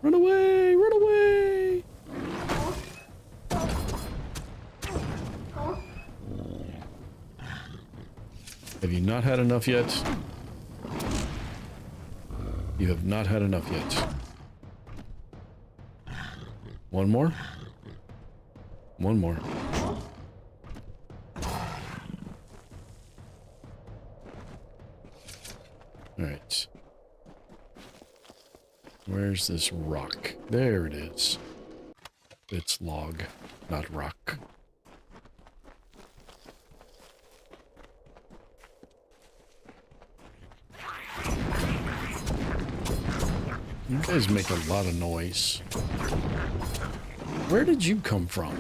Run away! Run away! Have you not had enough yet? You have not had enough yet. One more? One more. Alright. Where's this rock? There it is. It's log, not rock. You guys make a lot of noise. Where did you come from?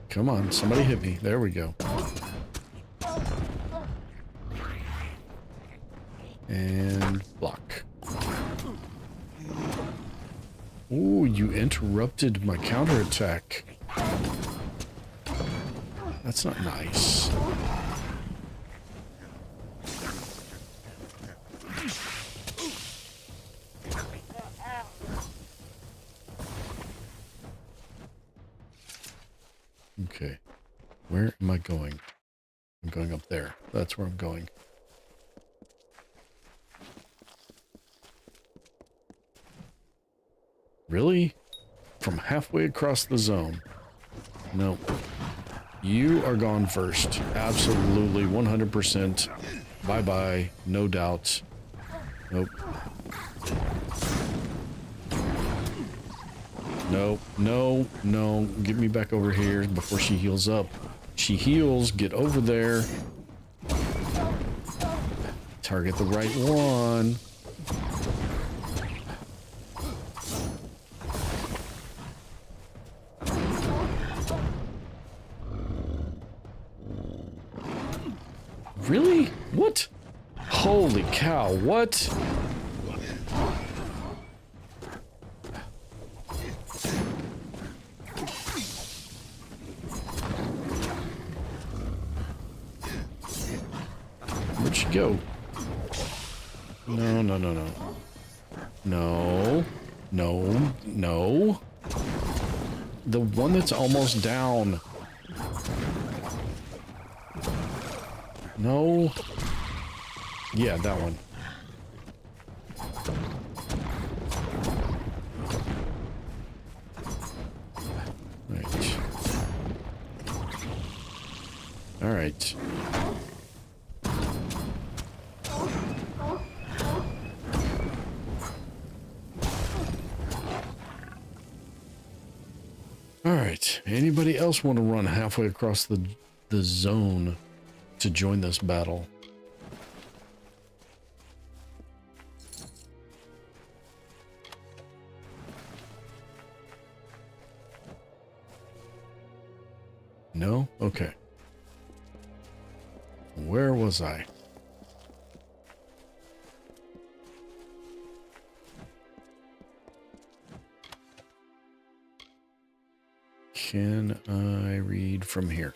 Come on, somebody hit me. There we go. And block. Ooh, you interrupted my counterattack. That's not nice. Okay. Where am I going? I'm going up there. That's where I'm going. Really? From halfway across the zone? No. You are gone first. Absolutely, 100%. Bye-bye. No doubt. Nope. No, no, no. Get me back over here before she heals up. She heals. Get over there. Target the right one. Really? What? Holy cow, what? Where'd she go? No, no, no, no. No. No. No. The one that's almost down. No. Yeah, that one. Right. All right. All right. Anybody else want to run halfway across the zone to join this battle? No? Okay. Where was I? Can I read from here?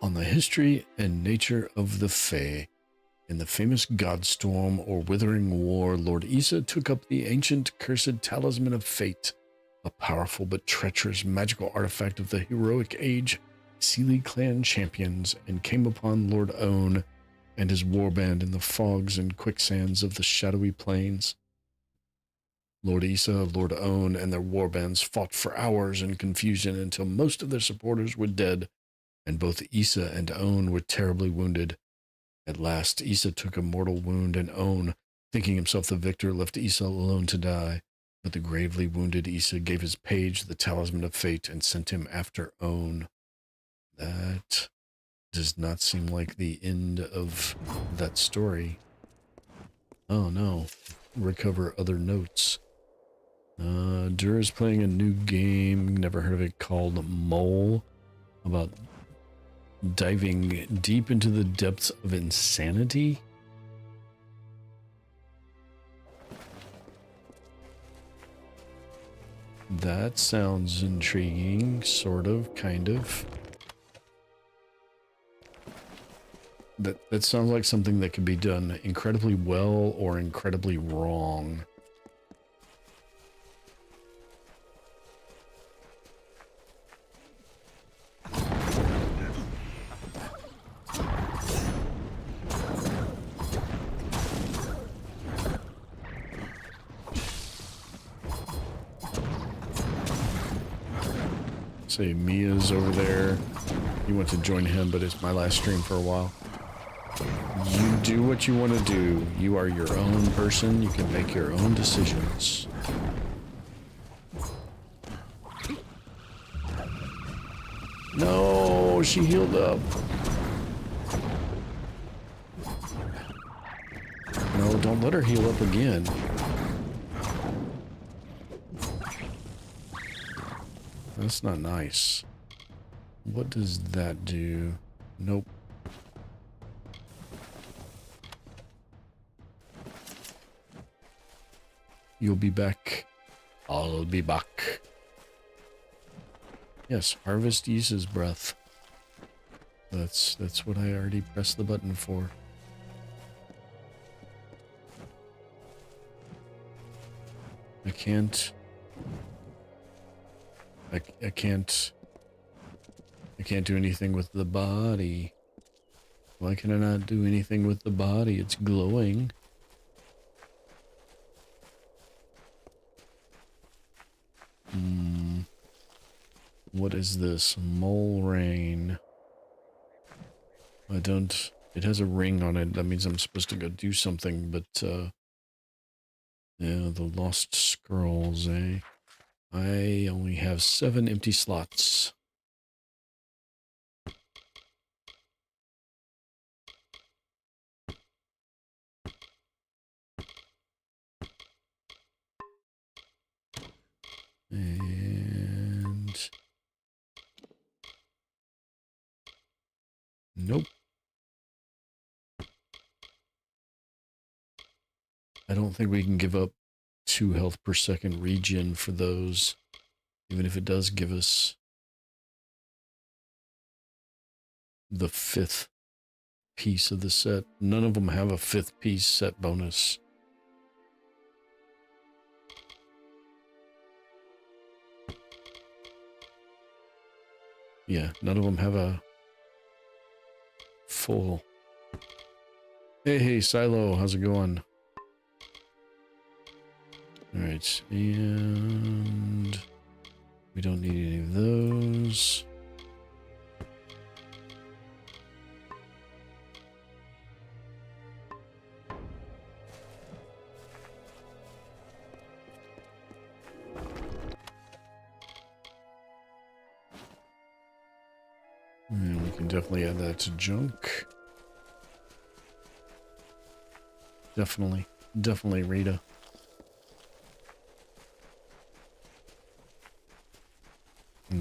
On the history and nature of the Fae. In the famous Godstorm or Withering War, Lord Issa took up the ancient cursed Talisman of Fate, a powerful but treacherous magical artifact of the heroic age, Sealy clan champions, and came upon Lord Own and his warband in the fogs and quicksands of the shadowy plains. Lord Issa, Lord Own, and their warbands fought for hours in confusion until most of their supporters were dead, and both Issa and Own were terribly wounded. At last, Issa took a mortal wound, and Own, thinking himself the victor, left Issa alone to die. But the gravely wounded Issa gave his page the Talisman of Fate and sent him after Own. That does not seem like the end of that story. Oh no. Recover other notes. Dur is playing a new game, never heard of it, called Mole, about diving deep into the depths of insanity. That sounds intriguing, sort of, kind of. That sounds like something that could be done incredibly well or incredibly wrong. Say Mia's over there. You want to join him, but it's my last stream for a while. You do what you want to do. You are your own person. You can make your own decisions. No, she healed up. No, don't let her heal up again. That's not nice. What does that do? Nope. You'll be back. I'll be back. Yes, harvest Issa's breath. That's what I already pressed the button for. I can't do anything with the body. Why can I not do anything with the body? It's glowing. What is this? Mole rain. It has a ring on it. That means I'm supposed to go do something, but, yeah, the lost scrolls, eh? I only have 7 empty slots. And nope. I don't think we can give up 2 health per second regen for those, even if it does give us the 5th piece of the set. None of them have a 5th piece set bonus. Yeah, none of them have a full. Hey, Silo, how's it going? Alright, and we don't need any of those. can definitely add that to junk. Definitely. Definitely, Rita.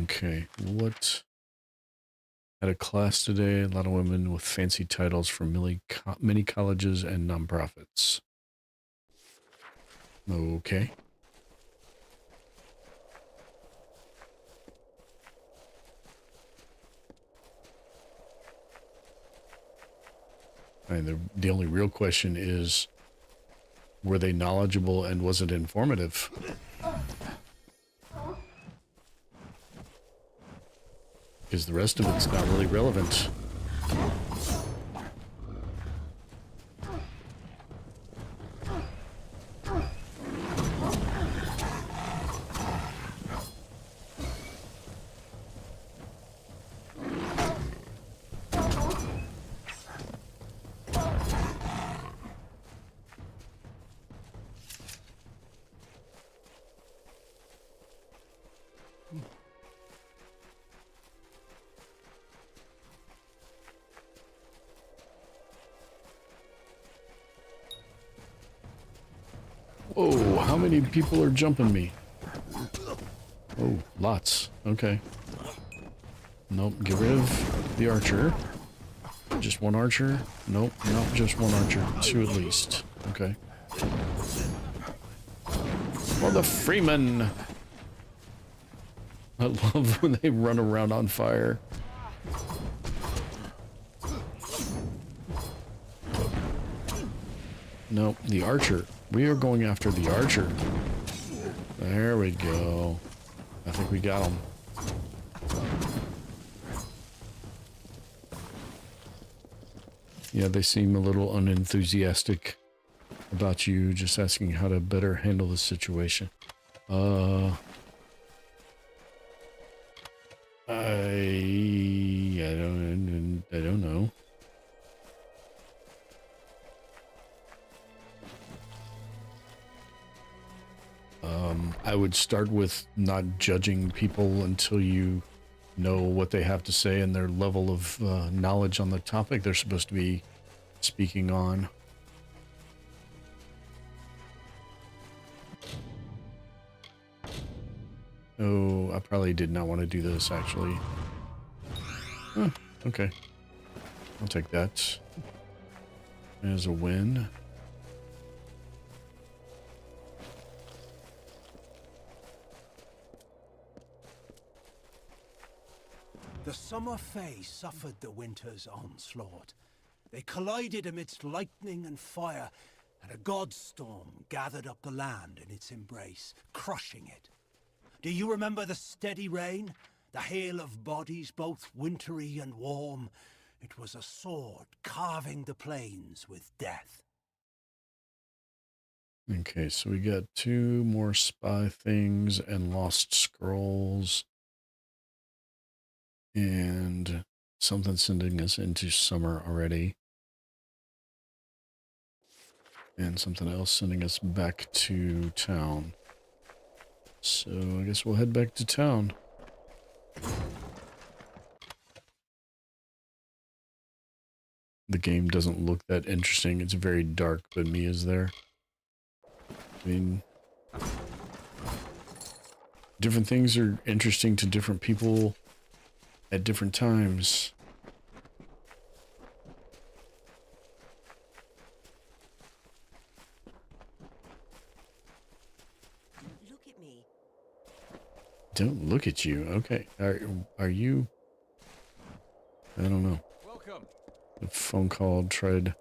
Okay, what? Had a class today. A lot of women with fancy titles from many colleges and nonprofits. Okay. And the only real question is, were they knowledgeable and was it informative? Because the rest of it's not really relevant. Whoa, how many people are jumping me? Oh, lots. Okay. Nope, get rid of the archer. Just one archer? Nope, not just one archer. Two at least. Okay. For the Freeman! I love when they run around on fire. Nope, the archer. We are going after the archer. There we go. I think we got him. Yeah, they seem a little unenthusiastic about you, just asking how to better handle the situation. I don't know. I would start with not judging people until you know what they have to say and their level of knowledge on the topic they're supposed to be speaking on. Oh, I probably did not want to do this, actually. Huh, okay. I'll take that as a win. The summer Fae suffered the winter's onslaught. They collided amidst lightning and fire, and a godstorm gathered up the land in its embrace, crushing it. Do you remember the steady rain? The hail of bodies, both wintry and warm? It was a sword carving the plains with death. Okay, so we got 2 more spy things and lost scrolls. And something sending us into summer already. And something else sending us back to town. So I guess we'll head back to town. The game doesn't look that interesting. It's very dark, but Mia's there. I mean, different things are interesting to different people at different times. Look at me. Don't look at you. Okay. Are you? I don't know. Welcome. The phone call tried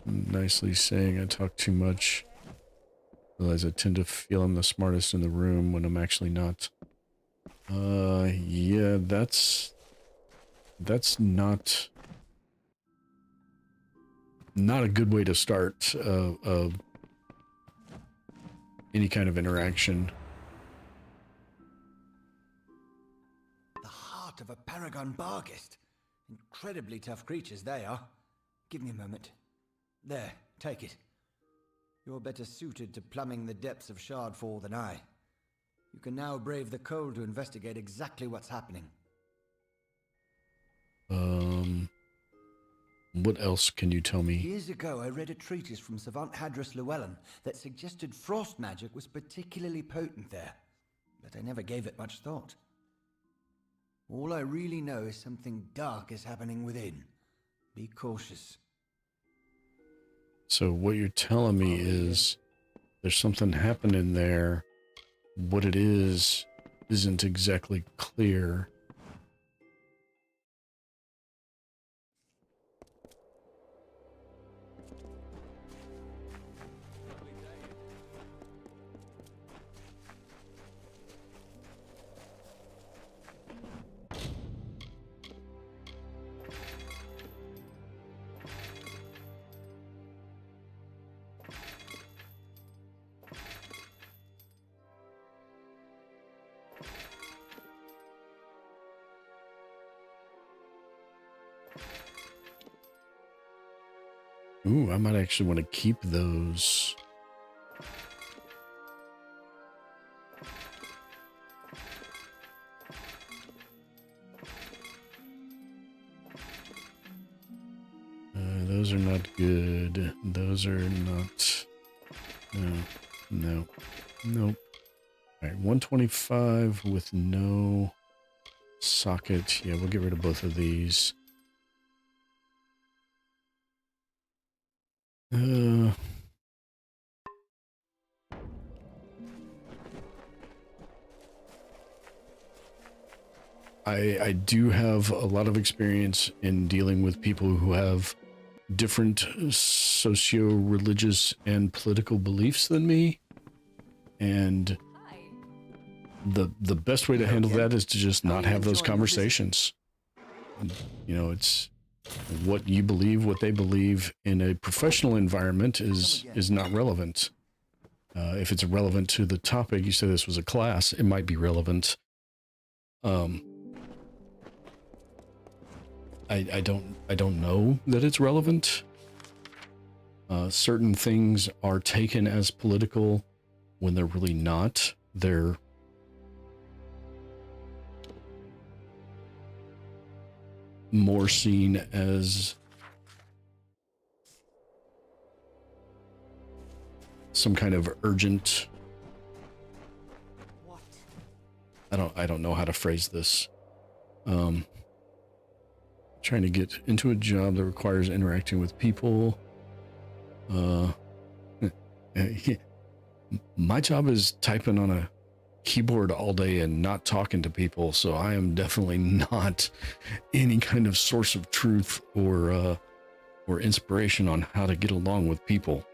nicely saying I talk too much. Realize I tend to feel I'm the smartest in the room when I'm actually not. Yeah, that's not a good way to start any kind of interaction. The heart of a paragon barghest. Incredibly tough creatures they are. Give me a moment. There, take it. You're better suited to plumbing the depths of Shardfall than I. You can now brave the cold to investigate exactly what's happening. What else can you tell me? Years ago, I read a treatise from Savant Hadris Llewellyn that suggested frost magic was particularly potent there, but I never gave it much thought. All I really know is something dark is happening within. Be cautious. So what you're telling me is there's something happening there. What it is isn't exactly clear. Ooh, I might actually want to keep those. Those are not good. Those are not. No. Nope. All right, 125 with no socket. Yeah, we'll get rid of both of these. I do have a lot of experience in dealing with people who have different socio-religious and political beliefs than me. And the best way to handle that is to just not have those conversations. You know, it's what you believe, what they believe in a professional environment is not relevant. If it's relevant to the topic, you said this was a class, it might be relevant. I don't know that it's relevant. Certain things are taken as political when they're really not. They're more seen as some kind of urgent. I don't know how to phrase this. Trying to get into a job that requires interacting with people. My job is typing on a keyboard all day and not talking to people, so I am definitely not any kind of source of truth or inspiration on how to get along with people.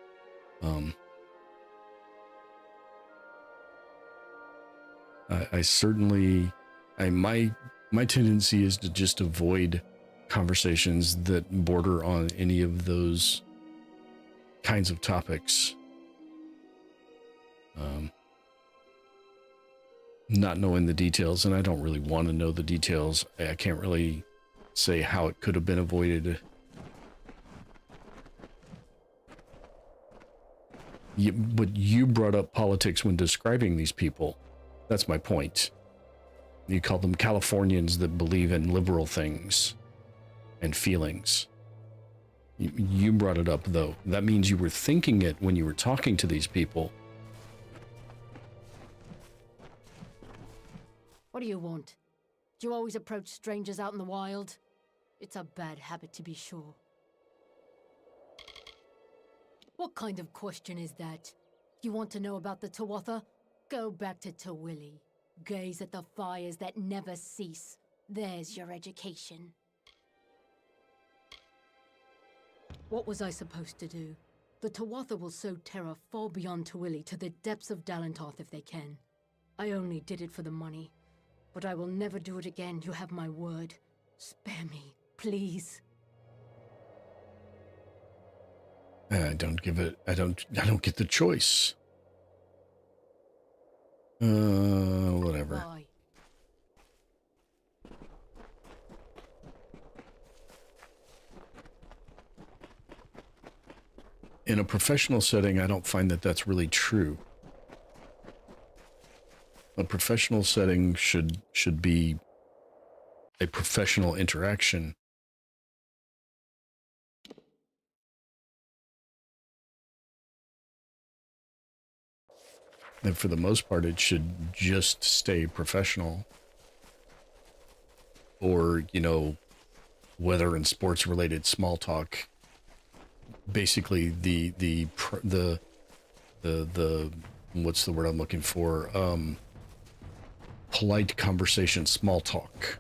I certainly, my tendency is to just avoid conversations that border on any of those kinds of topics. Not knowing the details, and I don't really want to know the details. I can't really say how it could have been avoided. But you brought up politics when describing these people. That's my point. You call them Californians that believe in liberal things and feelings. You brought it up, though. That means you were thinking it when you were talking to these people. What do you want? Do you always approach strangers out in the wild? It's a bad habit, to be sure. What kind of question is that? You want to know about the Tuatha? Go back to Tawili. Gaze at the fires that never cease. There's your education. What was I supposed to do? The Tuatha will sow terror far beyond Tawili to the depths of Dalentarth if they can. I only did it for the money. But I will never do it again, you have my word. Spare me, please. I don't get the choice. Whatever. Why? In a professional setting, I don't find that that's really true. A professional setting should be a professional interaction. And for the most part, it should just stay professional. Or, you know, weather and sports related small talk. Basically the what's the word I'm looking for? Polite conversation, small talk.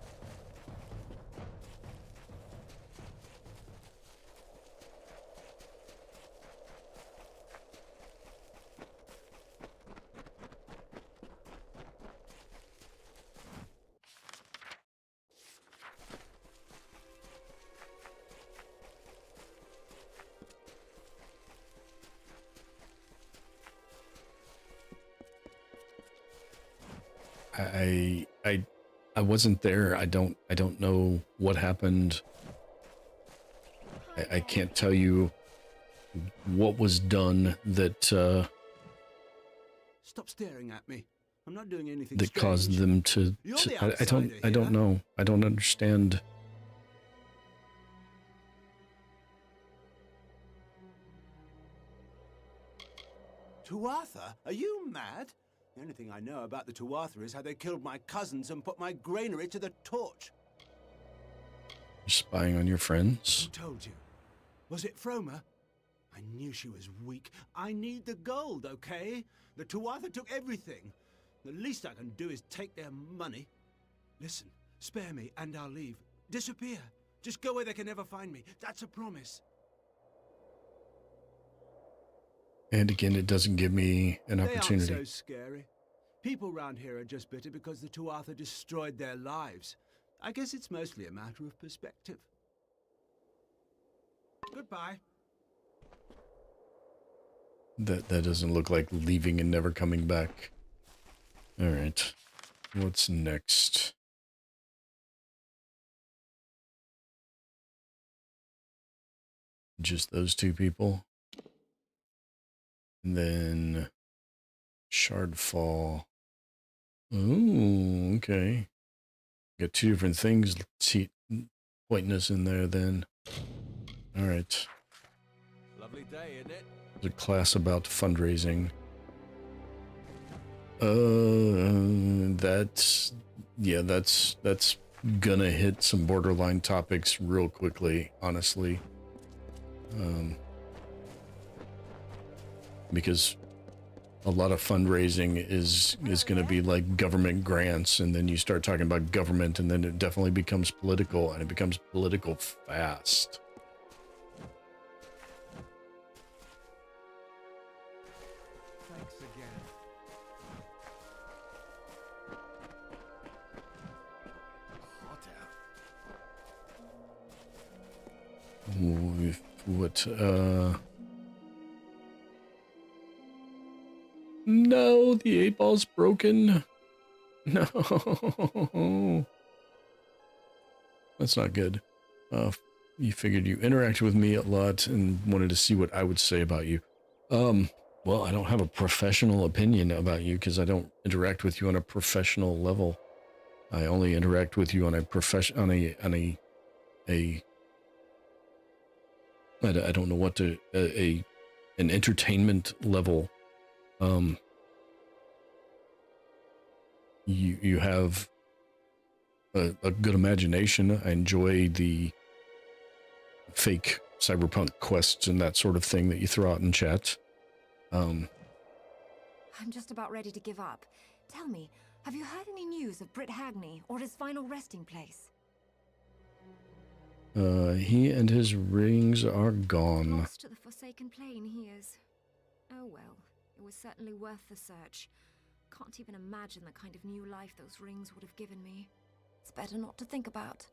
I wasn't there. I don't know what happened. I can't tell you what was done that Stop staring at me. I'm not doing anything that strange. caused them to You're the I outsider don't here. know. I don't understand. Tuatha? Are you mad? The only thing I know about the Tuatha is how they killed my cousins and put my granary to the torch. You're spying on your friends. Who told you? Was it Froma? I knew she was weak. I need the gold, okay? The Tuatha took everything. The least I can do is take their money. Listen, spare me and I'll leave. Disappear. Just go where they can never find me. That's a promise. And again, it doesn't give me an opportunity. They aren't so scary. People round here are just bitter because the Tuatha destroyed their lives. I guess it's mostly a matter of perspective. Goodbye. That doesn't look like leaving and never coming back. All right. What's next? Just those two people. And then Shardfall. Ooh, okay. Got two different things pointing us in there then. All right. Lovely day, isn't it? There's a class about fundraising. That's gonna hit some borderline topics real quickly, honestly. Because a lot of fundraising is going to be like government grants, and then you start talking about government, and then it definitely becomes political, and it becomes political fast. Thanks again. Hot out. What, no, the 8-ball's broken. No. That's not good. You figured you interacted with me a lot and wanted to see what I would say about you. Well, I don't have a professional opinion about you because I don't interact with you on a professional level. I only interact with you on a I don't know what to, an entertainment level. You have a good imagination. I enjoy the fake cyberpunk quests and that sort of thing that you throw out in chat. I'm just about ready to give up. Tell me, have you heard any news of Britt Hagney or his final resting place? He and his rings are gone. Lost to the Forsaken Plane, he is. Oh well, it was certainly worth the search. Can't even imagine the kind of new life those rings would have given me. It's better not to think about.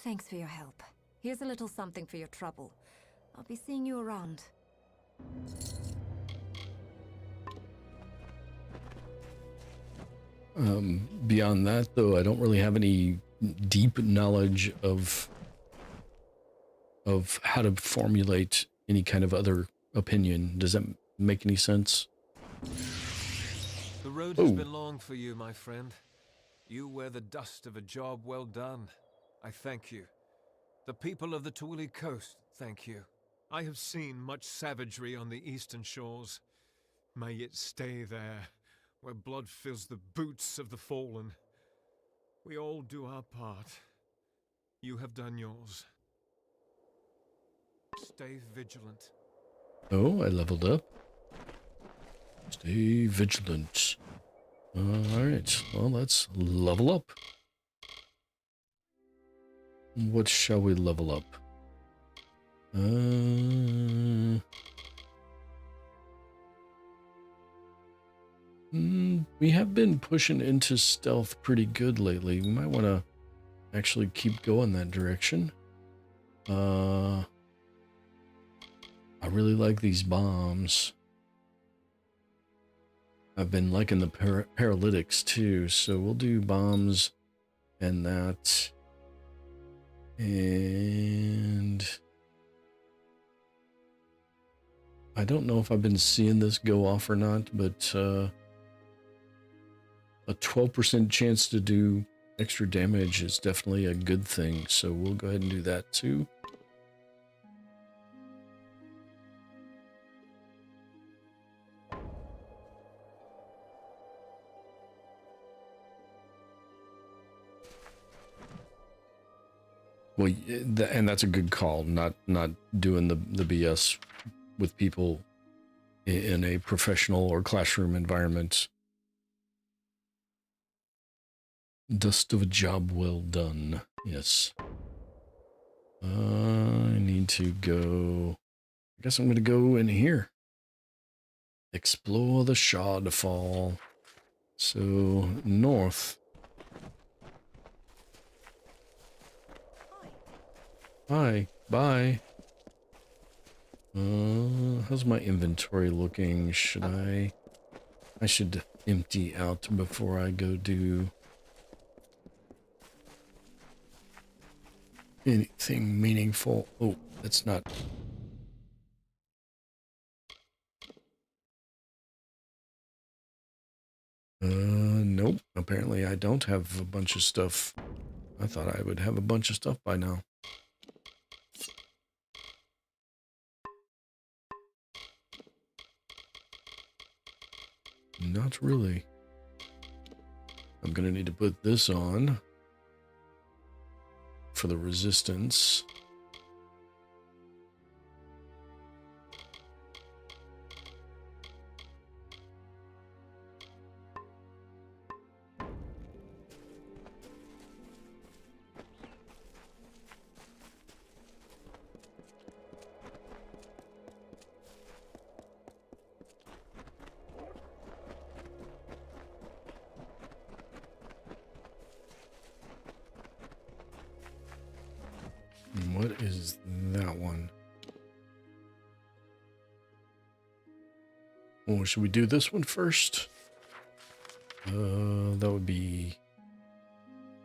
Thanks for your help. Here's a little something for your trouble. I'll be seeing you around. Beyond that, though, I don't really have any deep knowledge of how to formulate any kind of other opinion. Does that make any sense? The road has been long for you, my friend. You wear the dust of a job well done. I thank you. The people of the Tuuli Coast thank you. I have seen much savagery on the eastern shores. May it stay there, where blood fills the boots of the fallen. We all do our part. You have done yours. Stay vigilant. Oh, I leveled up. Stay vigilant. Alright, well, let's level up. What shall we level up? We have been pushing into stealth pretty good lately. We might want to actually keep going that direction. I really like these bombs. I've been liking the paralytics too, so we'll do bombs and that. And I don't know if I've been seeing this go off or not, but a 12% chance to do extra damage is definitely a good thing, so we'll go ahead and do that too. Well, and that's a good call, not doing the BS with people in a professional or classroom environment. Dust of a job well done. Yes. I need to go. I guess I'm going to go in here. Explore the Shardfall. So, north. Hi. Bye. How's my inventory looking? Should I should empty out before I go do anything meaningful. Oh, that's not. Nope. Apparently I don't have a bunch of stuff. I thought I would have a bunch of stuff by now. Not really. I'm gonna need to put this on for the resistance. What is that one? Oh, should we do this one first? That would be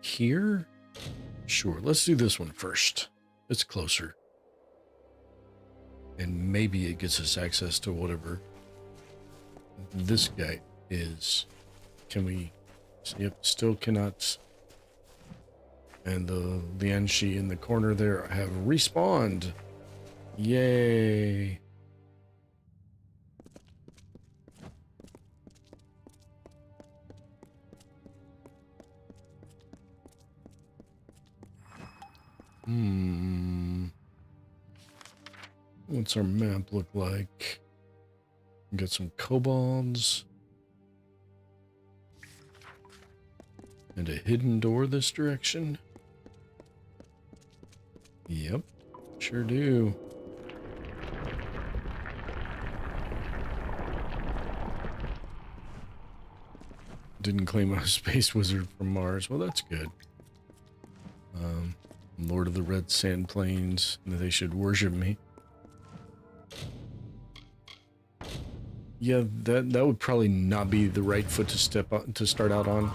here? Sure, let's do this one first. It's closer. And maybe it gets us access to whatever this guy is. Can we... Yep, still cannot... And the Lianshi in the corner there have respawned. Yay. What's our map look like? We got some kobolds. And a hidden door this direction. Yep, sure do. Didn't claim a space wizard from Mars. Well, that's good. Lord of the Red Sand Plains. They should worship me. Yeah, that would probably not be the right foot to start out on.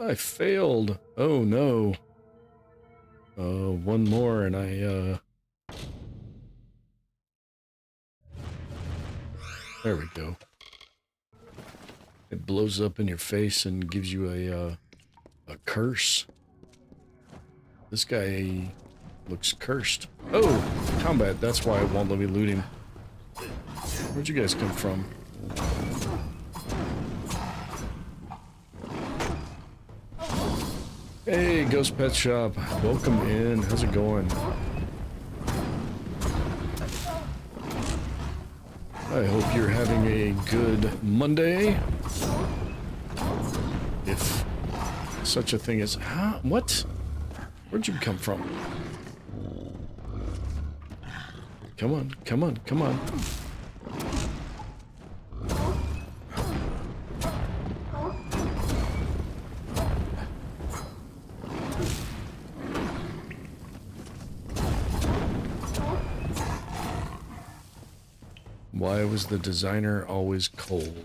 I failed. Oh no. One more and I there we go. It blows up in your face and gives you a curse. This guy looks cursed. Oh, combat. That's why it won't let me loot him. Where'd you guys come from? Hey, Ghost Pet Shop. Welcome in. How's it going? I hope you're having a good Monday. If such a thing is... Huh? What? Where'd you come from? Come on, come on, come on. Why was the designer always cold?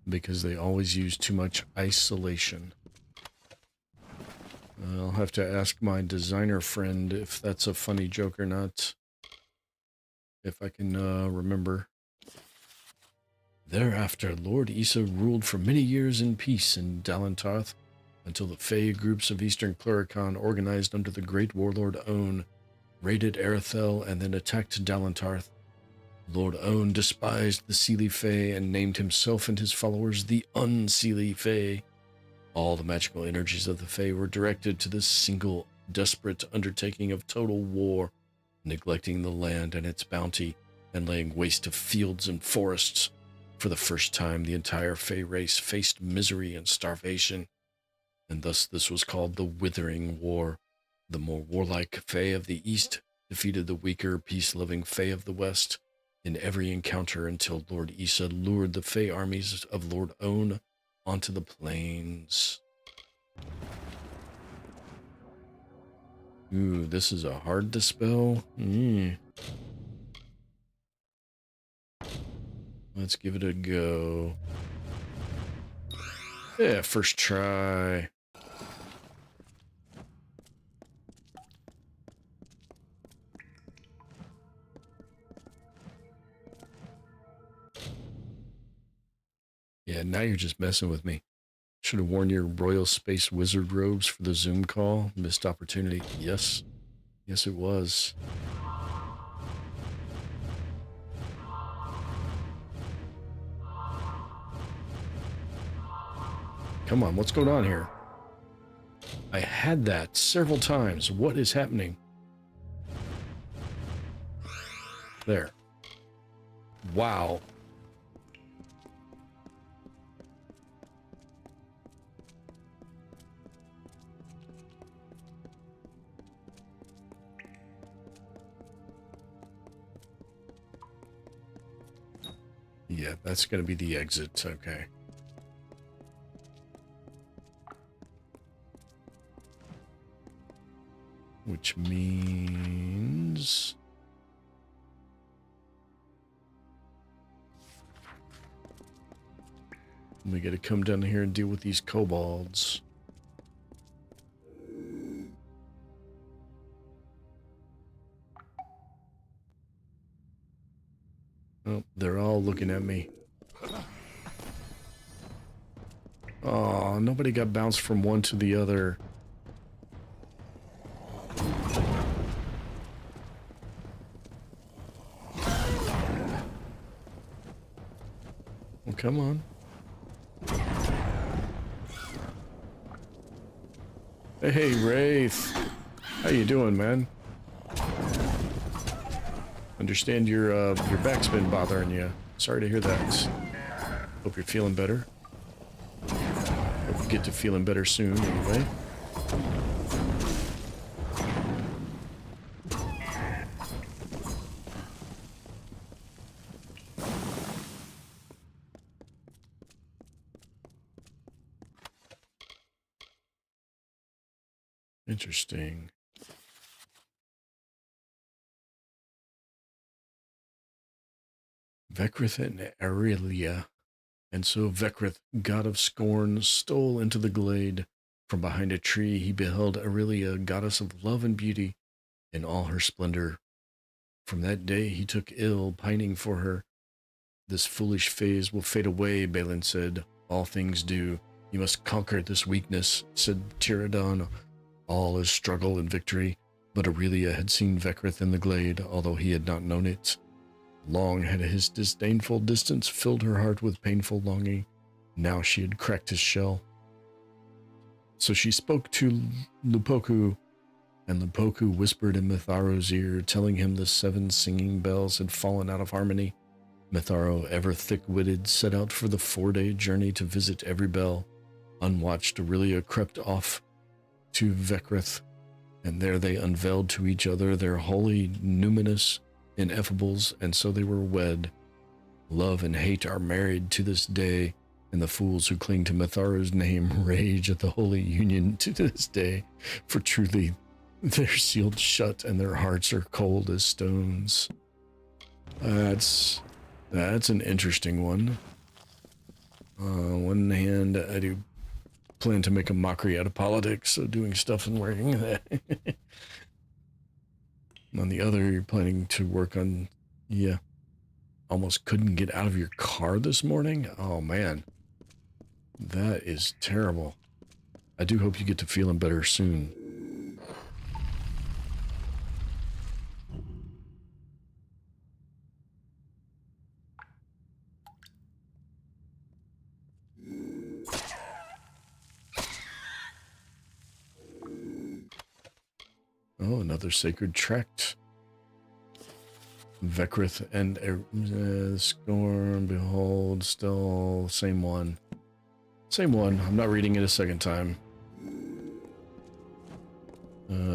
Because they always use too much isolation. I'll have to ask my designer friend if that's a funny joke or not. If I can remember. Thereafter, Lord Issa ruled for many years in peace in Dalentarth, until the Fey groups of Eastern Clericon, organized under the great warlord Own, raided Erethel and then attacked Dalentarth. Lord Own despised the Seelie Fey and named himself and his followers the Unseelie Fey. All the magical energies of the Fey were directed to this single, desperate undertaking of total war, neglecting the land and its bounty, and laying waste to fields and forests. For the first time, the entire Fey race faced misery and starvation, and thus this was called the Withering War. The more warlike Fey of the East defeated the weaker, peace-loving Fey of the West in every encounter until Lord Issa lured the Fey armies of Lord Own onto the plains. Ooh, this is a hard dispel. Let's give it a go. Yeah, first try. Yeah, now you're just messing with me. Should have worn your Royal Space Wizard robes for the Zoom call. Missed opportunity. Yes. Yes, it was. Come on, what's going on here? I had that several times. What is happening? There. Wow. Yeah, that's going to be the exit. Okay. Which means... we got to come down here and deal with these kobolds. Oh, they're all looking at me. Oh, nobody got bounced from one to the other. Well, come on. Hey, Wraith. How you doing, man? Understand your back's been bothering you. Sorry to hear that. Hope you're feeling better. Hope you get to feeling better soon, anyway. Interesting. Vekrith and Aurelia. And so Vekrith, god of scorn, stole into the glade. From behind a tree he beheld Aurelia, goddess of love and beauty, in all her splendor. From that day he took ill, pining for her. This foolish phase will fade away, Balin said. All things do. You must conquer this weakness, said Tiradan. All is struggle and victory, but Aurelia had seen Veckrith in the glade, although he had not known it. Long had his disdainful distance filled her heart with painful longing. Now she had cracked his shell. So she spoke to Lupoku, and Lupoku whispered in Mitharo's ear, telling him the 7 singing bells had fallen out of harmony. Mitharo, ever thick-witted, set out for the 4-day journey to visit every bell. Unwatched, Aurelia crept off to Veckrith, and there they unveiled to each other their holy, numinous ineffables, and so they were wed. Love and hate are married to this day, and the fools who cling to Mitharo's name rage at the holy union to this day, for truly they're sealed shut and their hearts are cold as stones. That's an interesting one. On one hand, I do plan to make a mockery out of politics, so doing stuff and wearing that. On the other, you're planning to work on, yeah, almost couldn't get out of your car this morning? Oh man, that is terrible. I do hope you get to feeling better soon. Oh, another sacred tract. Veckrith and Scorn, behold, still same one. Same one. I'm not reading it a second time.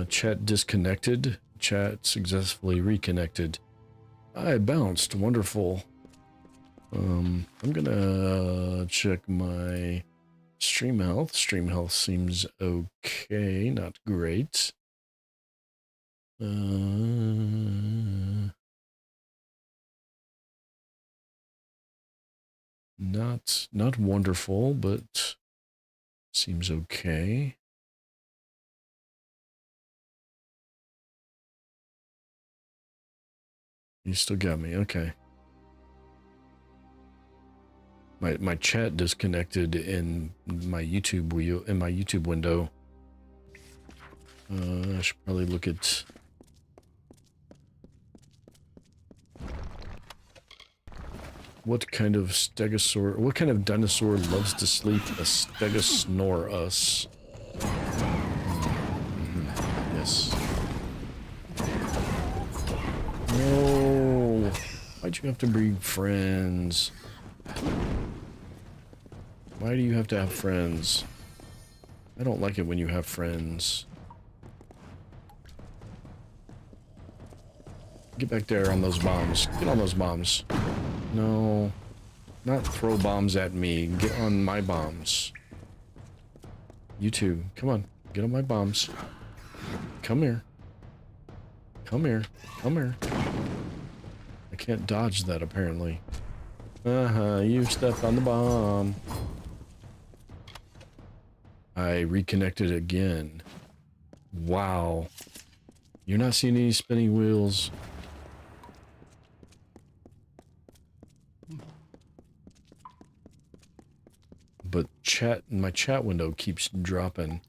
Chat disconnected. Chat successfully reconnected. I bounced. Wonderful. I'm gonna check my stream health. Stream health seems okay, not great. Not wonderful, but seems okay. You still got me, okay. My chat disconnected in my YouTube window. I should probably look at what kind of stegosaur, what kind of dinosaur loves to sleep a stegosnoraus? Yes. No. Why'd you have to breed friends? Why do you have to have friends? I don't like it when you have friends. Get back there on those bombs. Get on those bombs. No. Not throw bombs at me. Get on my bombs. You two. Come on. Get on my bombs. Come here. Come here. Come here. I can't dodge that, apparently. You stepped on the bomb. I reconnected again. Wow. You're not seeing any spinning wheels. But my chat window keeps dropping.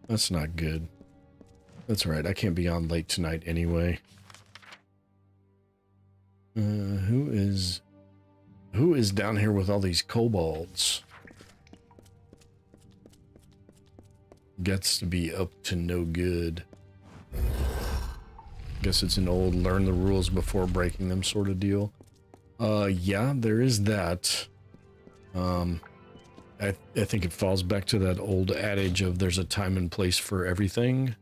That's not good. That's alright, I can't be on late tonight anyway. Who is down here with all these kobolds? Gets to be up to no good. Guess it's an old learn the rules before breaking them sort of deal. Yeah, there is that. I think it falls back to that old adage of there's a time and place for everything.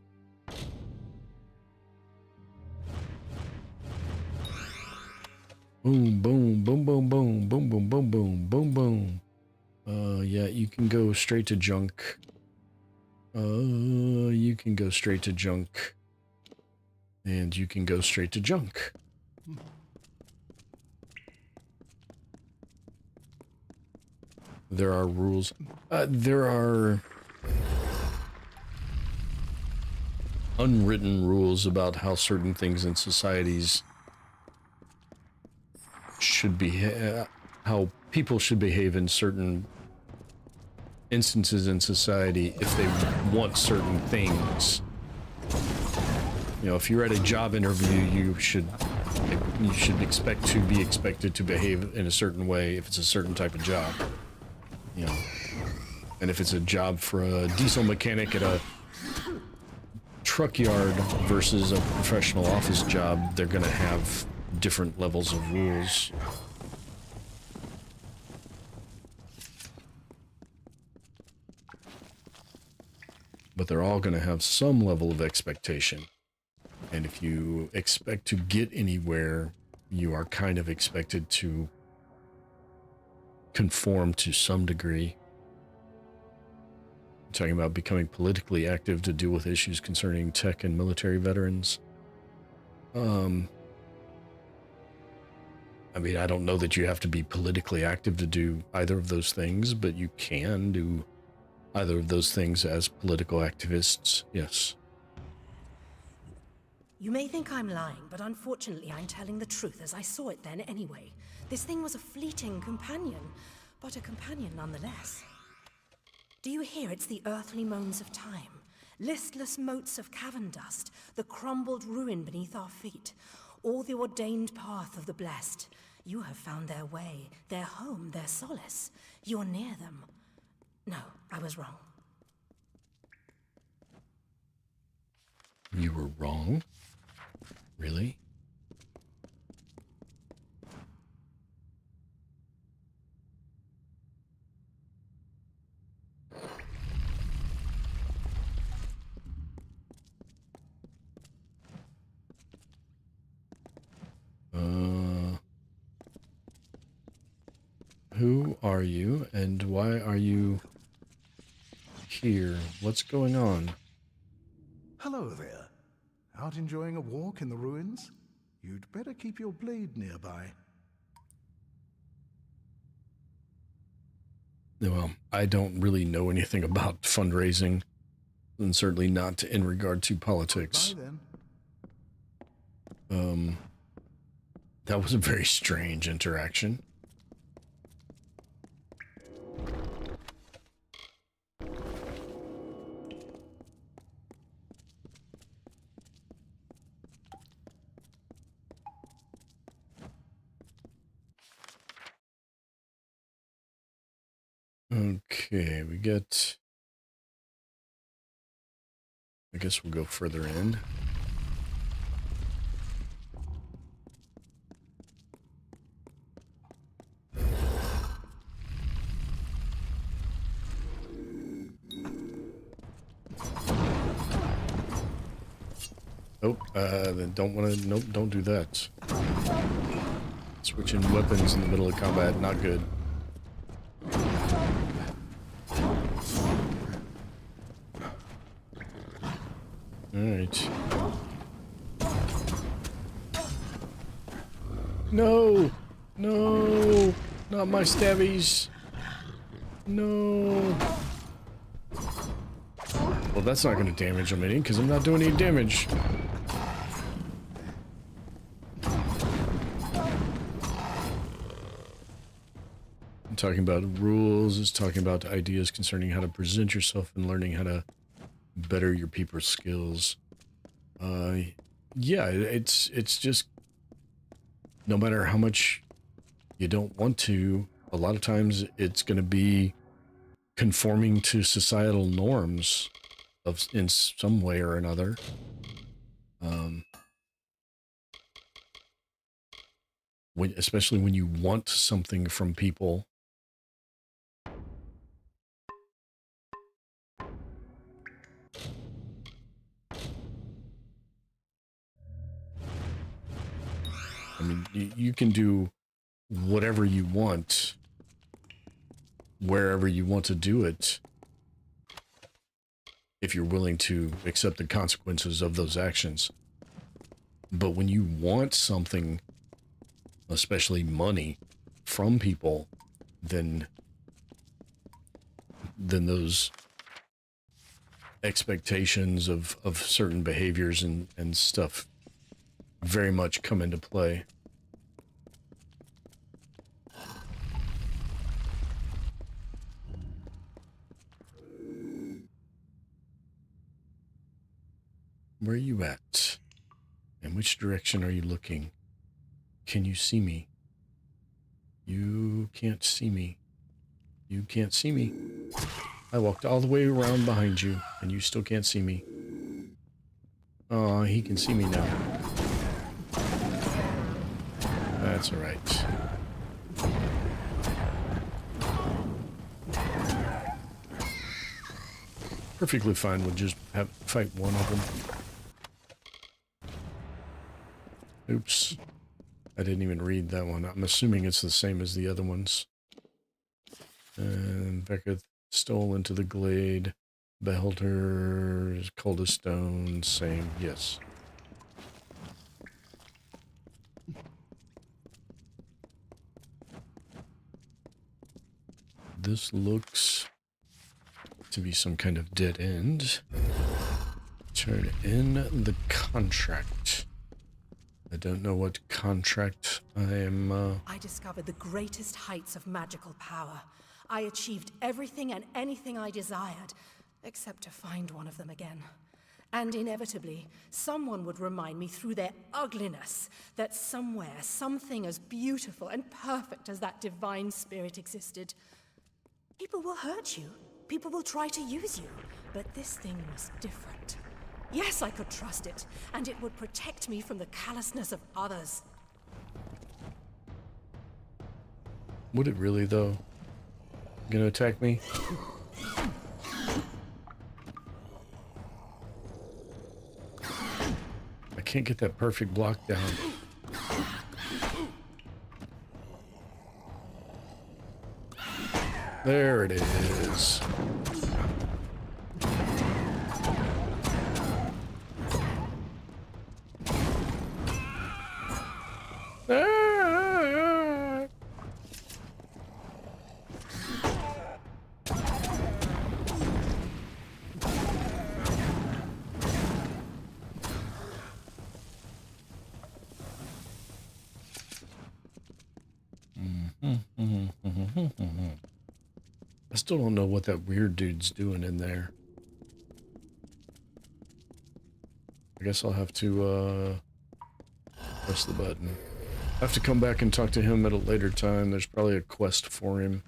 Boom, boom, boom, boom, boom, boom, boom, boom, boom, boom, boom. Yeah, you can go straight to junk. You can go straight to junk. And you can go straight to junk. There are rules. There are unwritten rules about how certain things in societies should be, how people should behave in certain instances in society if they want certain things. You know, if you're at a job interview, you should expect to be expected to behave in a certain way if it's a certain type of job. You know, and if it's a job for a diesel mechanic at a truck yard versus a professional office job, they're gonna have different levels of rules. But they're all gonna have some level of expectation. And if you expect to get anywhere, you are kind of expected to conform to some degree. I'm talking about becoming politically active to deal with issues concerning tech and military veterans. I mean, I don't know that you have to be politically active to do either of those things, but you can do either of those things as political activists, yes. You may think I'm lying, but unfortunately I'm telling the truth as I saw it then anyway. This thing was a fleeting companion, but a companion nonetheless. Do you hear? It's the earthly moans of time. Listless motes of cavern dust, the crumbled ruin beneath our feet. All the ordained path of the blessed. You have found their way, their home, their solace. You're near them. No, I was wrong. You were wrong? Really? Who are you, and why are you here? What's going on? Hello there. Out enjoying a walk in the ruins? You'd better keep your blade nearby. Well, I don't really know anything about fundraising, and certainly not in regard to politics. Bye then. That was a very strange interaction. Okay, we get... I guess we'll go further in. Oh, then don't want to... Nope, don't do that. Switching weapons in the middle of combat, not good. Alright. No! No! Not my stabbies! No! Well, that's not going to damage them any, because I'm not doing any damage. I'm talking about rules, it's talking about ideas concerning how to present yourself and learning how to better your people's skills. Yeah, it's just no matter how much you don't want to, a lot of times it's going to be conforming to societal norms of in some way or another. Especially when you want something from people. I mean, you can do whatever you want, wherever you want to do it, if you're willing to accept the consequences of those actions. But when you want something, especially money, from people, then those expectations of certain behaviors and stuff very much come into play. Where are you at? And which direction are you looking? Can you see me? You can't see me. You can't see me. I walked all the way around behind you, and you still can't see me. Oh, he can see me now. That's alright. Perfectly fine. We'll just fight one of them. Oops. I didn't even read that one. I'm assuming it's the same as the other ones. And Becca stole into the glade. Beholder, cold as stone, same. Yes. This looks to be some kind of dead end. Turn in the contract. I don't know what contract I am, I discovered the greatest heights of magical power. I achieved everything and anything I desired, except to find one of them again. And inevitably, someone would remind me through their ugliness that somewhere, something as beautiful and perfect as that divine spirit existed. People will hurt you. People will try to use you. But this thing was different. Yes, I could trust it, and it would protect me from the callousness of others. Would it really, though? Gonna attack me? I can't get that perfect block down. There it is. Ah! I still don't know what that weird dude's doing in there. I guess I'll have to press the button. I have to come back and talk to him at a later time. There's probably a quest for him.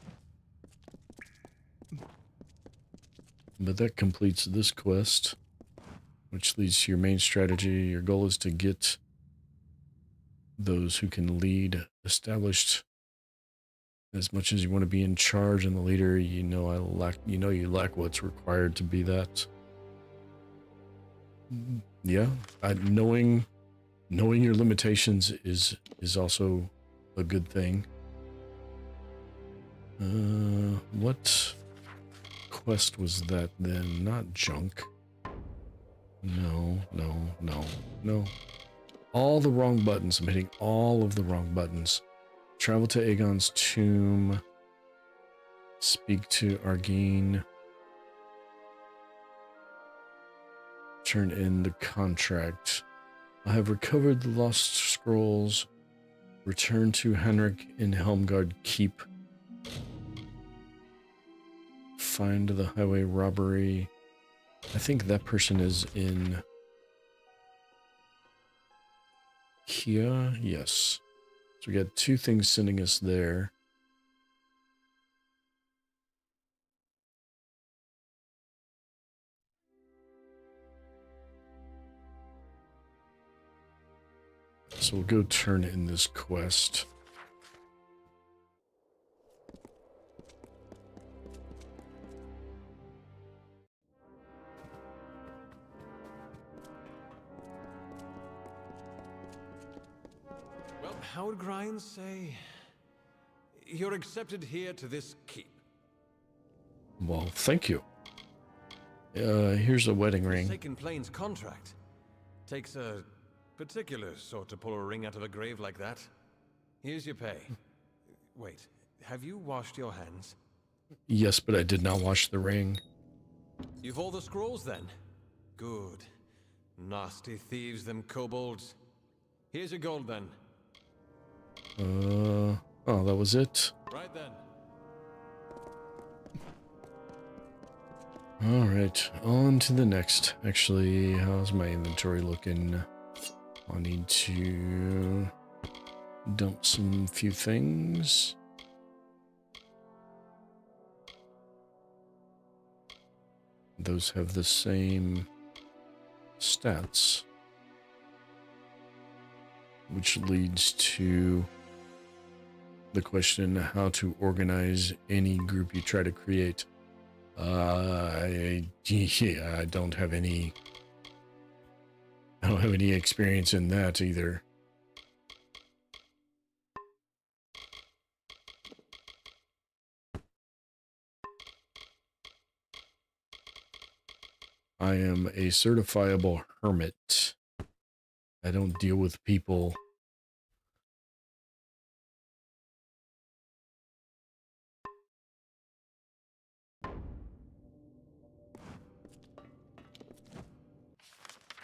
But that completes this quest, which leads to your main strategy. Your goal is to get those who can lead established. As much as you want to be in charge and the leader, you know you lack what's required to be that. Yeah, knowing your limitations is also a good thing. What quest was that then? Not junk. No. All the wrong buttons. I'm hitting all of the wrong buttons. Travel to Aegon's tomb. Speak to Argene. Turn in the contract. I have recovered the lost scrolls. Return to Henrik in Helmgard Keep. Find the highway robbery. I think that person is in Kia. Yes. So we got two things sending us there. So we'll go turn in this quest. Well, how would Grind say? You're accepted here to this keep. Well, thank you. Here's a wedding ring. Forsaken Plains contract. Takes a particular sort to pull a ring out of a grave like that. Here's your pay. Wait, have you washed your hands? Yes, but I did not wash the ring. You've all the scrolls then? Good. Nasty thieves, them kobolds. Here's your gold then. Oh, that was it? Right then. Alright, on to the next. Actually, how's my inventory looking? I need to dump some few things. Those have the same stats, which leads to the question how to organize any group you try to create. I don't have any experience in that either. I am a certifiable hermit. I don't deal with people.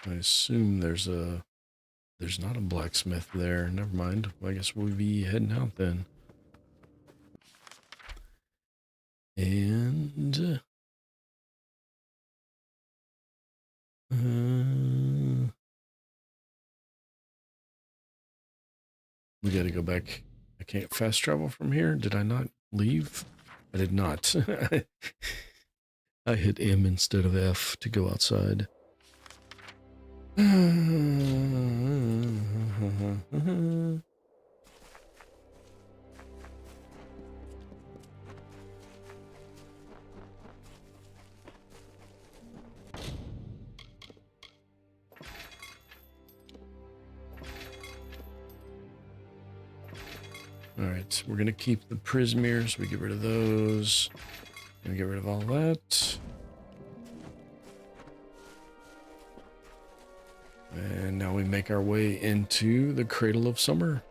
I assume there's not a blacksmith there. Never mind. I guess we'll be heading out then. And we gotta go back. I can't fast travel from here. Did I not leave? I did not. I hit M instead of F to go outside. Alright, we're gonna keep the prismers. We get rid of those. Gonna get rid of all that. And now we make our way into the Cradle of Summer.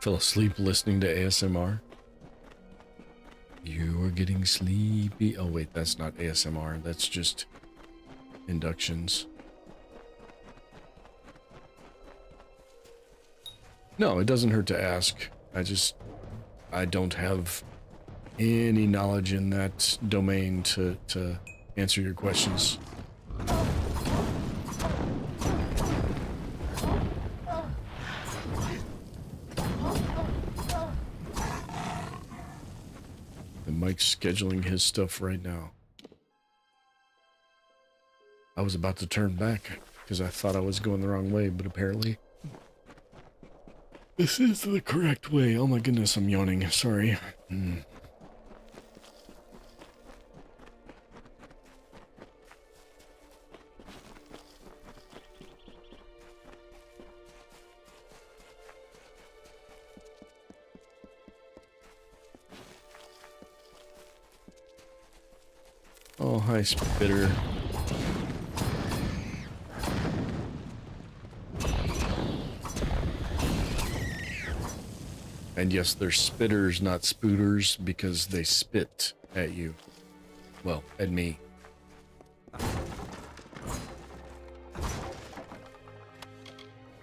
Fell asleep listening to ASMR. You are getting sleepy. Oh wait, that's not ASMR. That's just inductions. No, it doesn't hurt to ask. I don't have any knowledge in that domain to answer your questions. And Mike's scheduling his stuff right now. I was about to turn back because I thought I was going the wrong way, but apparently this is the correct way. Oh my goodness, I'm yawning. Sorry. Oh, hi, Spitter. And yes, they're spitters, not spooters, because they spit at you. Well, at me.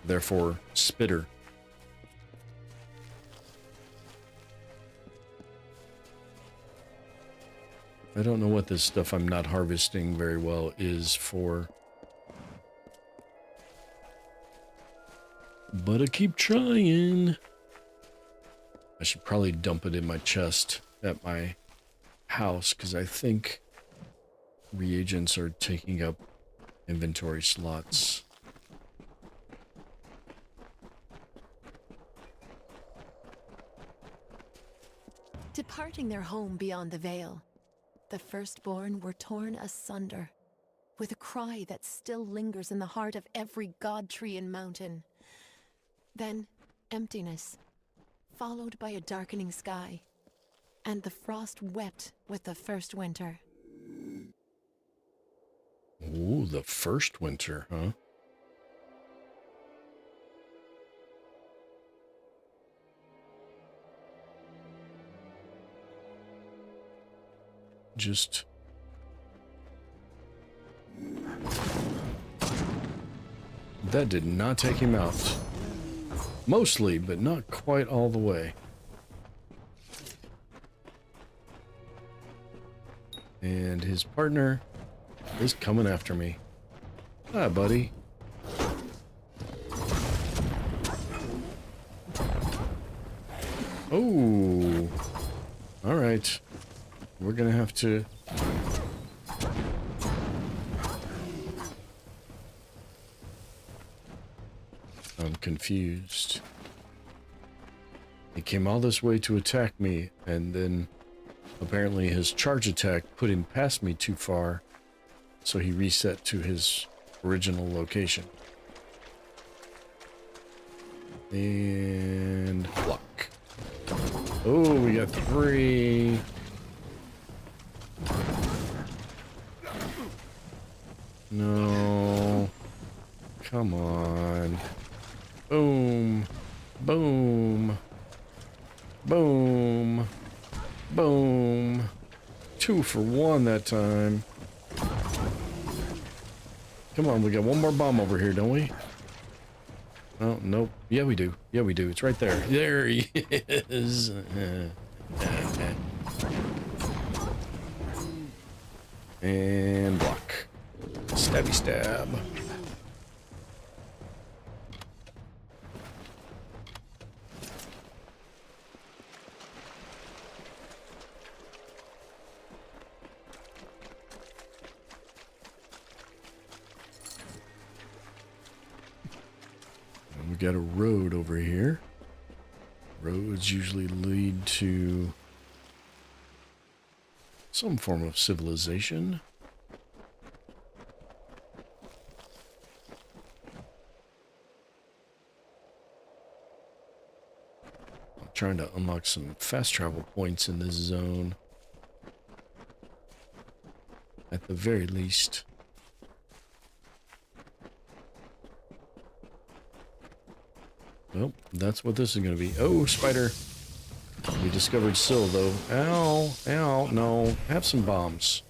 Therefore, spitter. I don't know what this stuff I'm not harvesting very well is for. But I keep trying. I should probably dump it in my chest at my house, because I think reagents are taking up inventory slots. Departing their home beyond the Veil, the firstborn were torn asunder, with a cry that still lingers in the heart of every god tree and mountain. Then emptiness, followed by a darkening sky, and the frost wept with the first winter. Ooh, the first winter, huh? Just... that did not take him out. Mostly, but not quite all the way. And his partner is coming after me. Hi, buddy. Oh. All right. We're gonna have to... I'm confused. He came all this way to attack me, and then apparently his charge attack put him past me too far, so he reset to his original location. And block. Oh, we got 3. No. Come on. Boom. Boom. Boom. Boom. 2 for 1 that time. Come on, we got one more bomb over here, don't we? Oh, nope. Yeah, we do. Yeah, we do. It's right there. There he is. And block. Stabby stab. And we got a road over here. Roads usually lead to some form of civilization. I'm trying to unlock some fast travel points in this zone. At the very least. Well, that's what this is going to be. Oh, spider. We discovered Syl, though. Ow, ow, no. Have some bombs.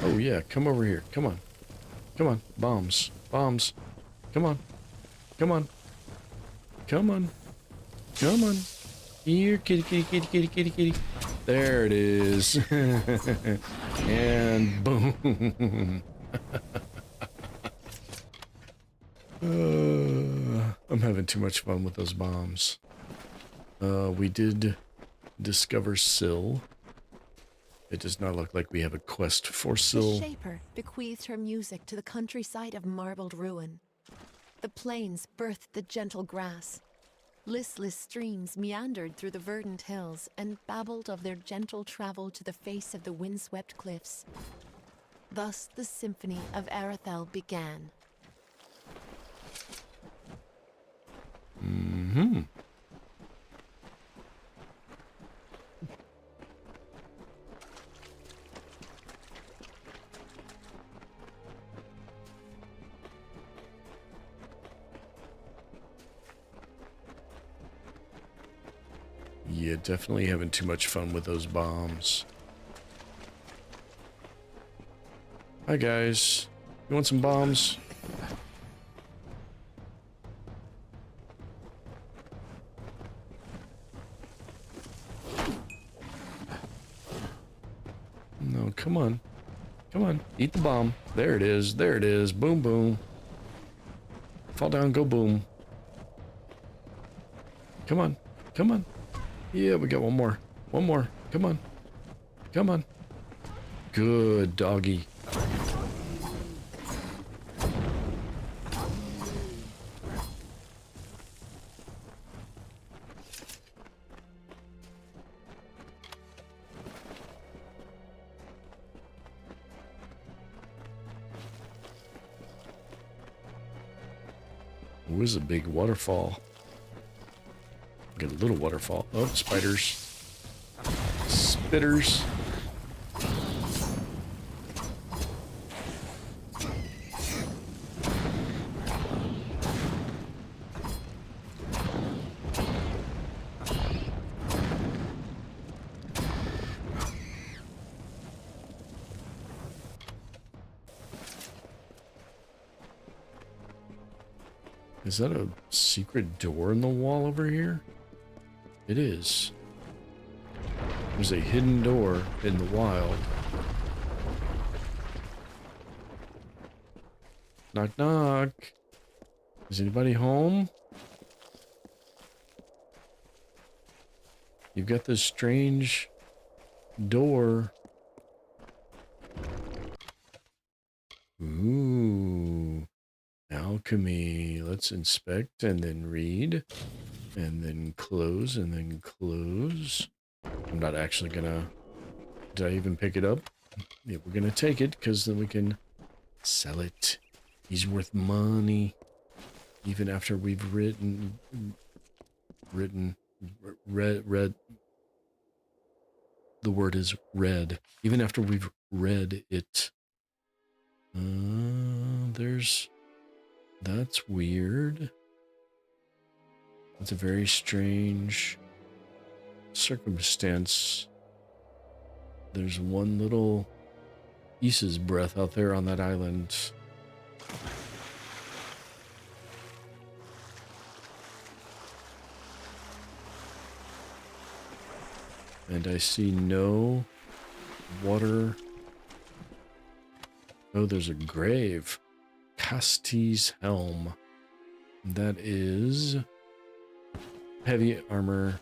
Oh, yeah, come over here. Come on. Come on. Bombs. Bombs. Come on. Come on. Come on. Come on. Here, kitty, kitty, kitty, kitty, kitty, kitty. There it is. And boom. I'm having too much fun with those bombs. We did discover Syl. It does not look like we have a quest for Syl. The Shaper bequeathed her music to the countryside of marbled ruin. The plains birthed the gentle grass. Listless streams meandered through the verdant hills and babbled of their gentle travel to the face of the windswept cliffs. Thus the symphony of Arathel began. Mm-hmm. Yeah, definitely having too much fun with those bombs. Hi guys, you want some bombs? No, come on. Come on, eat the bomb. There it is, there it is. Boom, boom. Fall down, go boom. Come on, come on. Yeah, we got one more. One more. Come on. Come on. Good doggy. Ooh, this is a big waterfall. Get a little waterfall. Oh, spiders. Spitters. Is that a secret door in the wall over here? It is. There's a hidden door in the wild. Knock, knock. Is anybody home? You've got this strange door. Ooh. Alchemy. Let's inspect and then read. And then close and then close. I'm not actually gonna... Did I even pick it up? Yeah, we're gonna take it because then we can sell it. He's worth money. Even after we've read. The word is read. Even after we've read it. That's weird. It's a very strange circumstance. There's one little Issa's breath out there on that island. And I see no water. Oh, there's a grave. Casti's helm. That is heavy armor.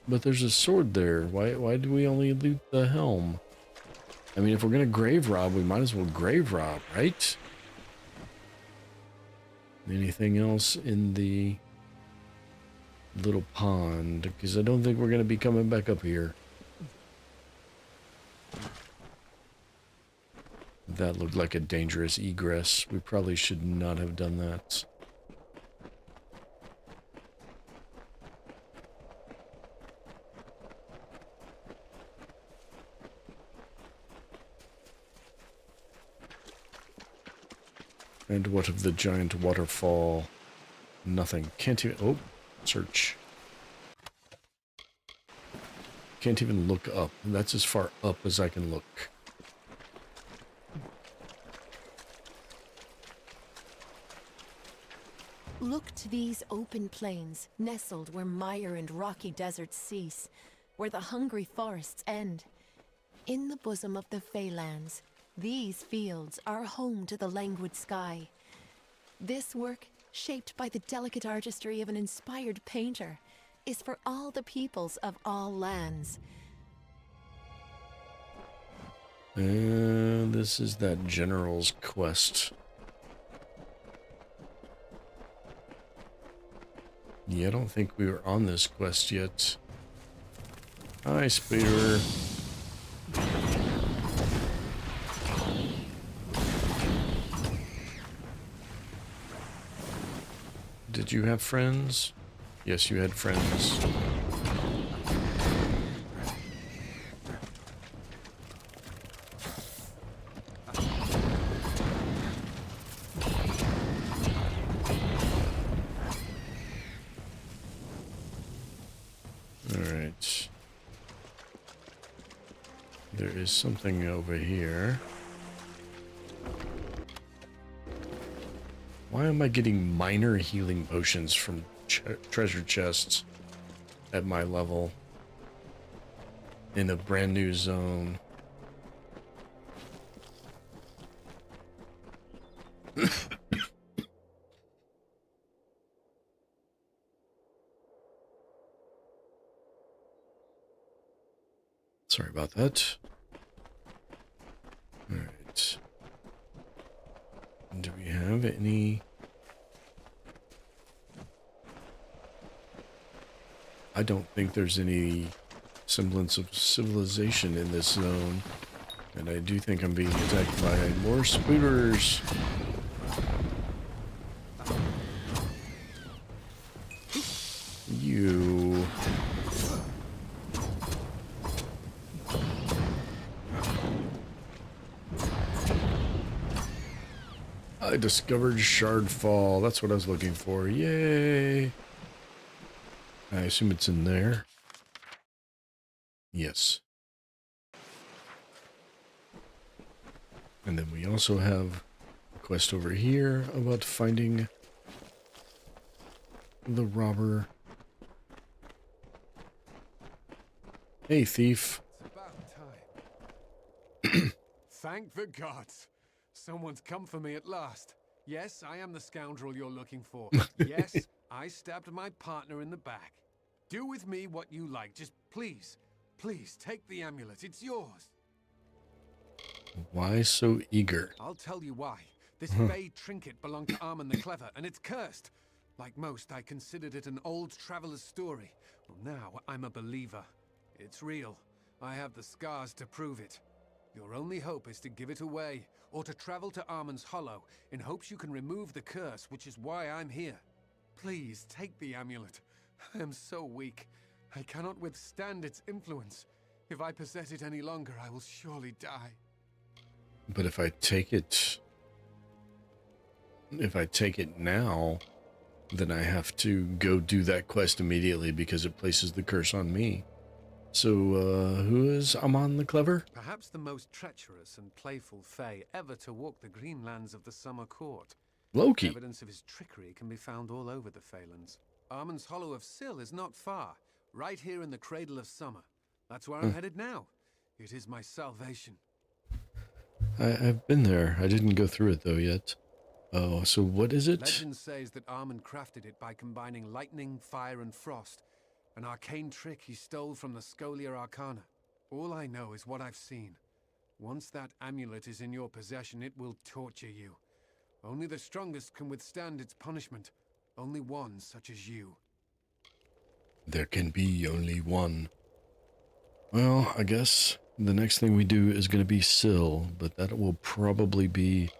But there's a sword there. Why do we only loot the helm? I mean, if we're gonna grave rob, we might as well grave rob, right? Anything else in the little pond? Because I don't think we're gonna be coming back up here. That looked like a dangerous egress. We probably should not have done that. And what of the giant waterfall? Nothing. Can't even... Oh, search. Can't even look up. That's as far up as I can look. Look to these open plains, nestled where mire and rocky deserts cease, where the hungry forests end. In the bosom of the Faelands, these fields are home to the languid sky. This work, shaped by the delicate artistry of an inspired painter, is for all the peoples of all lands. This is that general's quest. Yeah, I don't think we were on this quest yet. Hi, Speeder. Did you have friends? Yes, you had friends. Alright. There is something over here. Why am I getting minor healing potions from treasure chests at my level in a brand new zone? Sorry about that. All right. Do we have any? I don't think there's any semblance of civilization in this zone. And I do think I'm being attacked by more spooters. You. I discovered Shardfall. That's what I was looking for. Yay! I assume it's in there. Yes. And then we also have, of quest over here about finding the robber. Hey, thief. It's about time. Thank the gods. Someone's come for me at last. Yes, I am the scoundrel you're looking for. Yes, I stabbed my partner in the back. Do with me what you like. Just please, please take the amulet. It's yours. Why so eager? I'll tell you why. This Fey trinket belonged to Armon the Clever, and it's cursed. Like most, I considered it an old traveler's story. Well, now I'm a believer. It's real. I have the scars to prove it. Your only hope is to give it away, or to travel to Armon's Hollow, in hopes you can remove the curse, which is why I'm here. Please, take the amulet. I am so weak. I cannot withstand its influence. If I possess it any longer, I will surely die. But if I take it now, then I have to go do that quest immediately because it places the curse on me. So, who is Amon the Clever? Perhaps the most treacherous and playful Fae ever to walk the green lands of the Summer Court. Loki. Evidence of his trickery can be found all over the Faelands. Armon's Hollow of Syl is not far, right here in the Cradle of Summer. That's where I'm headed now. It is my salvation. I've been there. I didn't go through it, though, yet. Oh, so what is it? Legend says that Armon crafted it by combining lightning, fire, and frost. An arcane trick he stole from the Scholia Arcana. All I know is what I've seen. Once that amulet is in your possession, it will torture you. Only the strongest can withstand its punishment. Only one such as you. There can be only one. Well, I guess the next thing we do is going to be Syl, but that will probably be...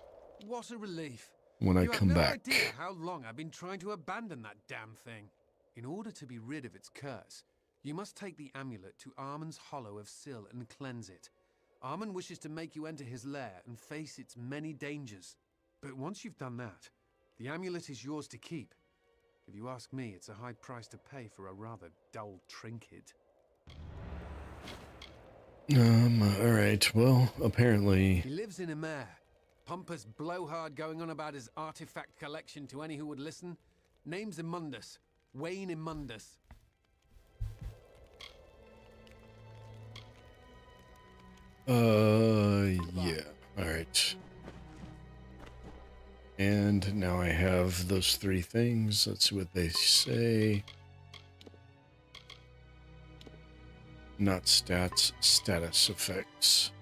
What a relief. When I come back. You have no idea how long I've been trying to abandon that damn thing. In order to be rid of its curse, you must take the amulet to Armon's Hollow of Syl and cleanse it. Armon wishes to make you enter his lair and face its many dangers. But once you've done that, the amulet is yours to keep. If you ask me, it's a high price to pay for a rather dull trinket. Alright, well, apparently... He lives in a mare. Pompous blowhard going on about his artifact collection to any who would listen. Name's Immundus. Wayne Immundus. Yeah. Alright. And now I have those three things. Let's see what they say. Not stats, status effects.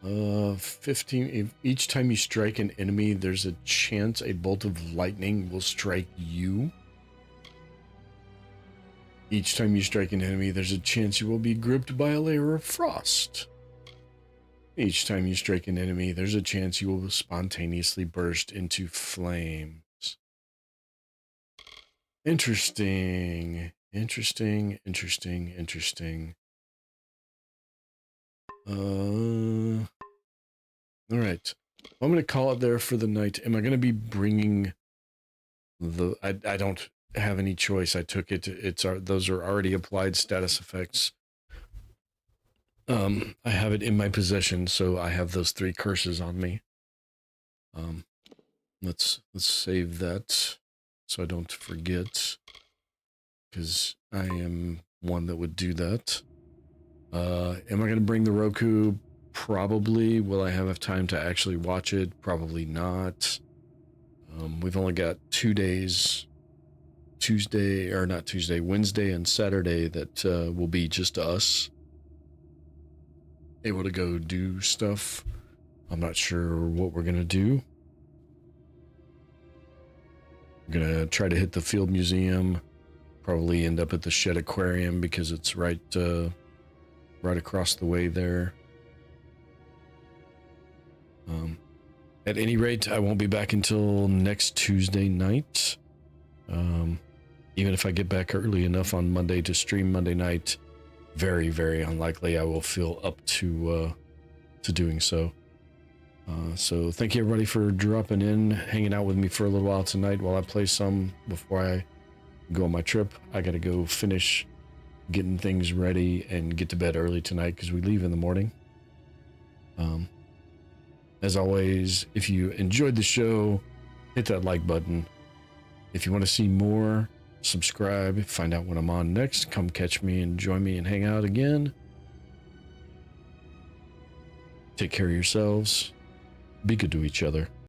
15. Each time you strike an enemy, there's a chance a bolt of lightning will strike you. Each time you strike an enemy, there's a chance you will be gripped by a layer of frost. Each time you strike an enemy, there's a chance you will spontaneously burst into flames. Interesting. Interesting. All right. I'm going to call it there for the night. Am I going to be bringing the... I don't have any choice. I took it. Those are already applied status effects. I have it in my possession, so I have those three curses on me. Let's save that so I don't forget, because I am one that would do that. Am I going to bring the Roku? Probably. Will I have time to actually watch it? Probably not. We've only got 2 days, Wednesday and Saturday that will be just us able to go do stuff. I'm not sure what we're going to do. I'm going to try to hit the Field Museum, probably end up at the Shed Aquarium because it's right across the way there. At any rate, I won't be back until next Tuesday night. Even if I get back early enough on Monday to stream Monday night, very, very unlikely I will feel up to doing so. So thank you everybody for dropping in, hanging out with me for a little while tonight while I play some before I go on my trip. I gotta go finish getting things ready and get to bed early tonight because we leave in the morning. As always, if you enjoyed the show, hit that like button. If you want to see more, subscribe, find out when I'm on next. Come catch me and join me and hang out again. Take care of yourselves. Be good to each other.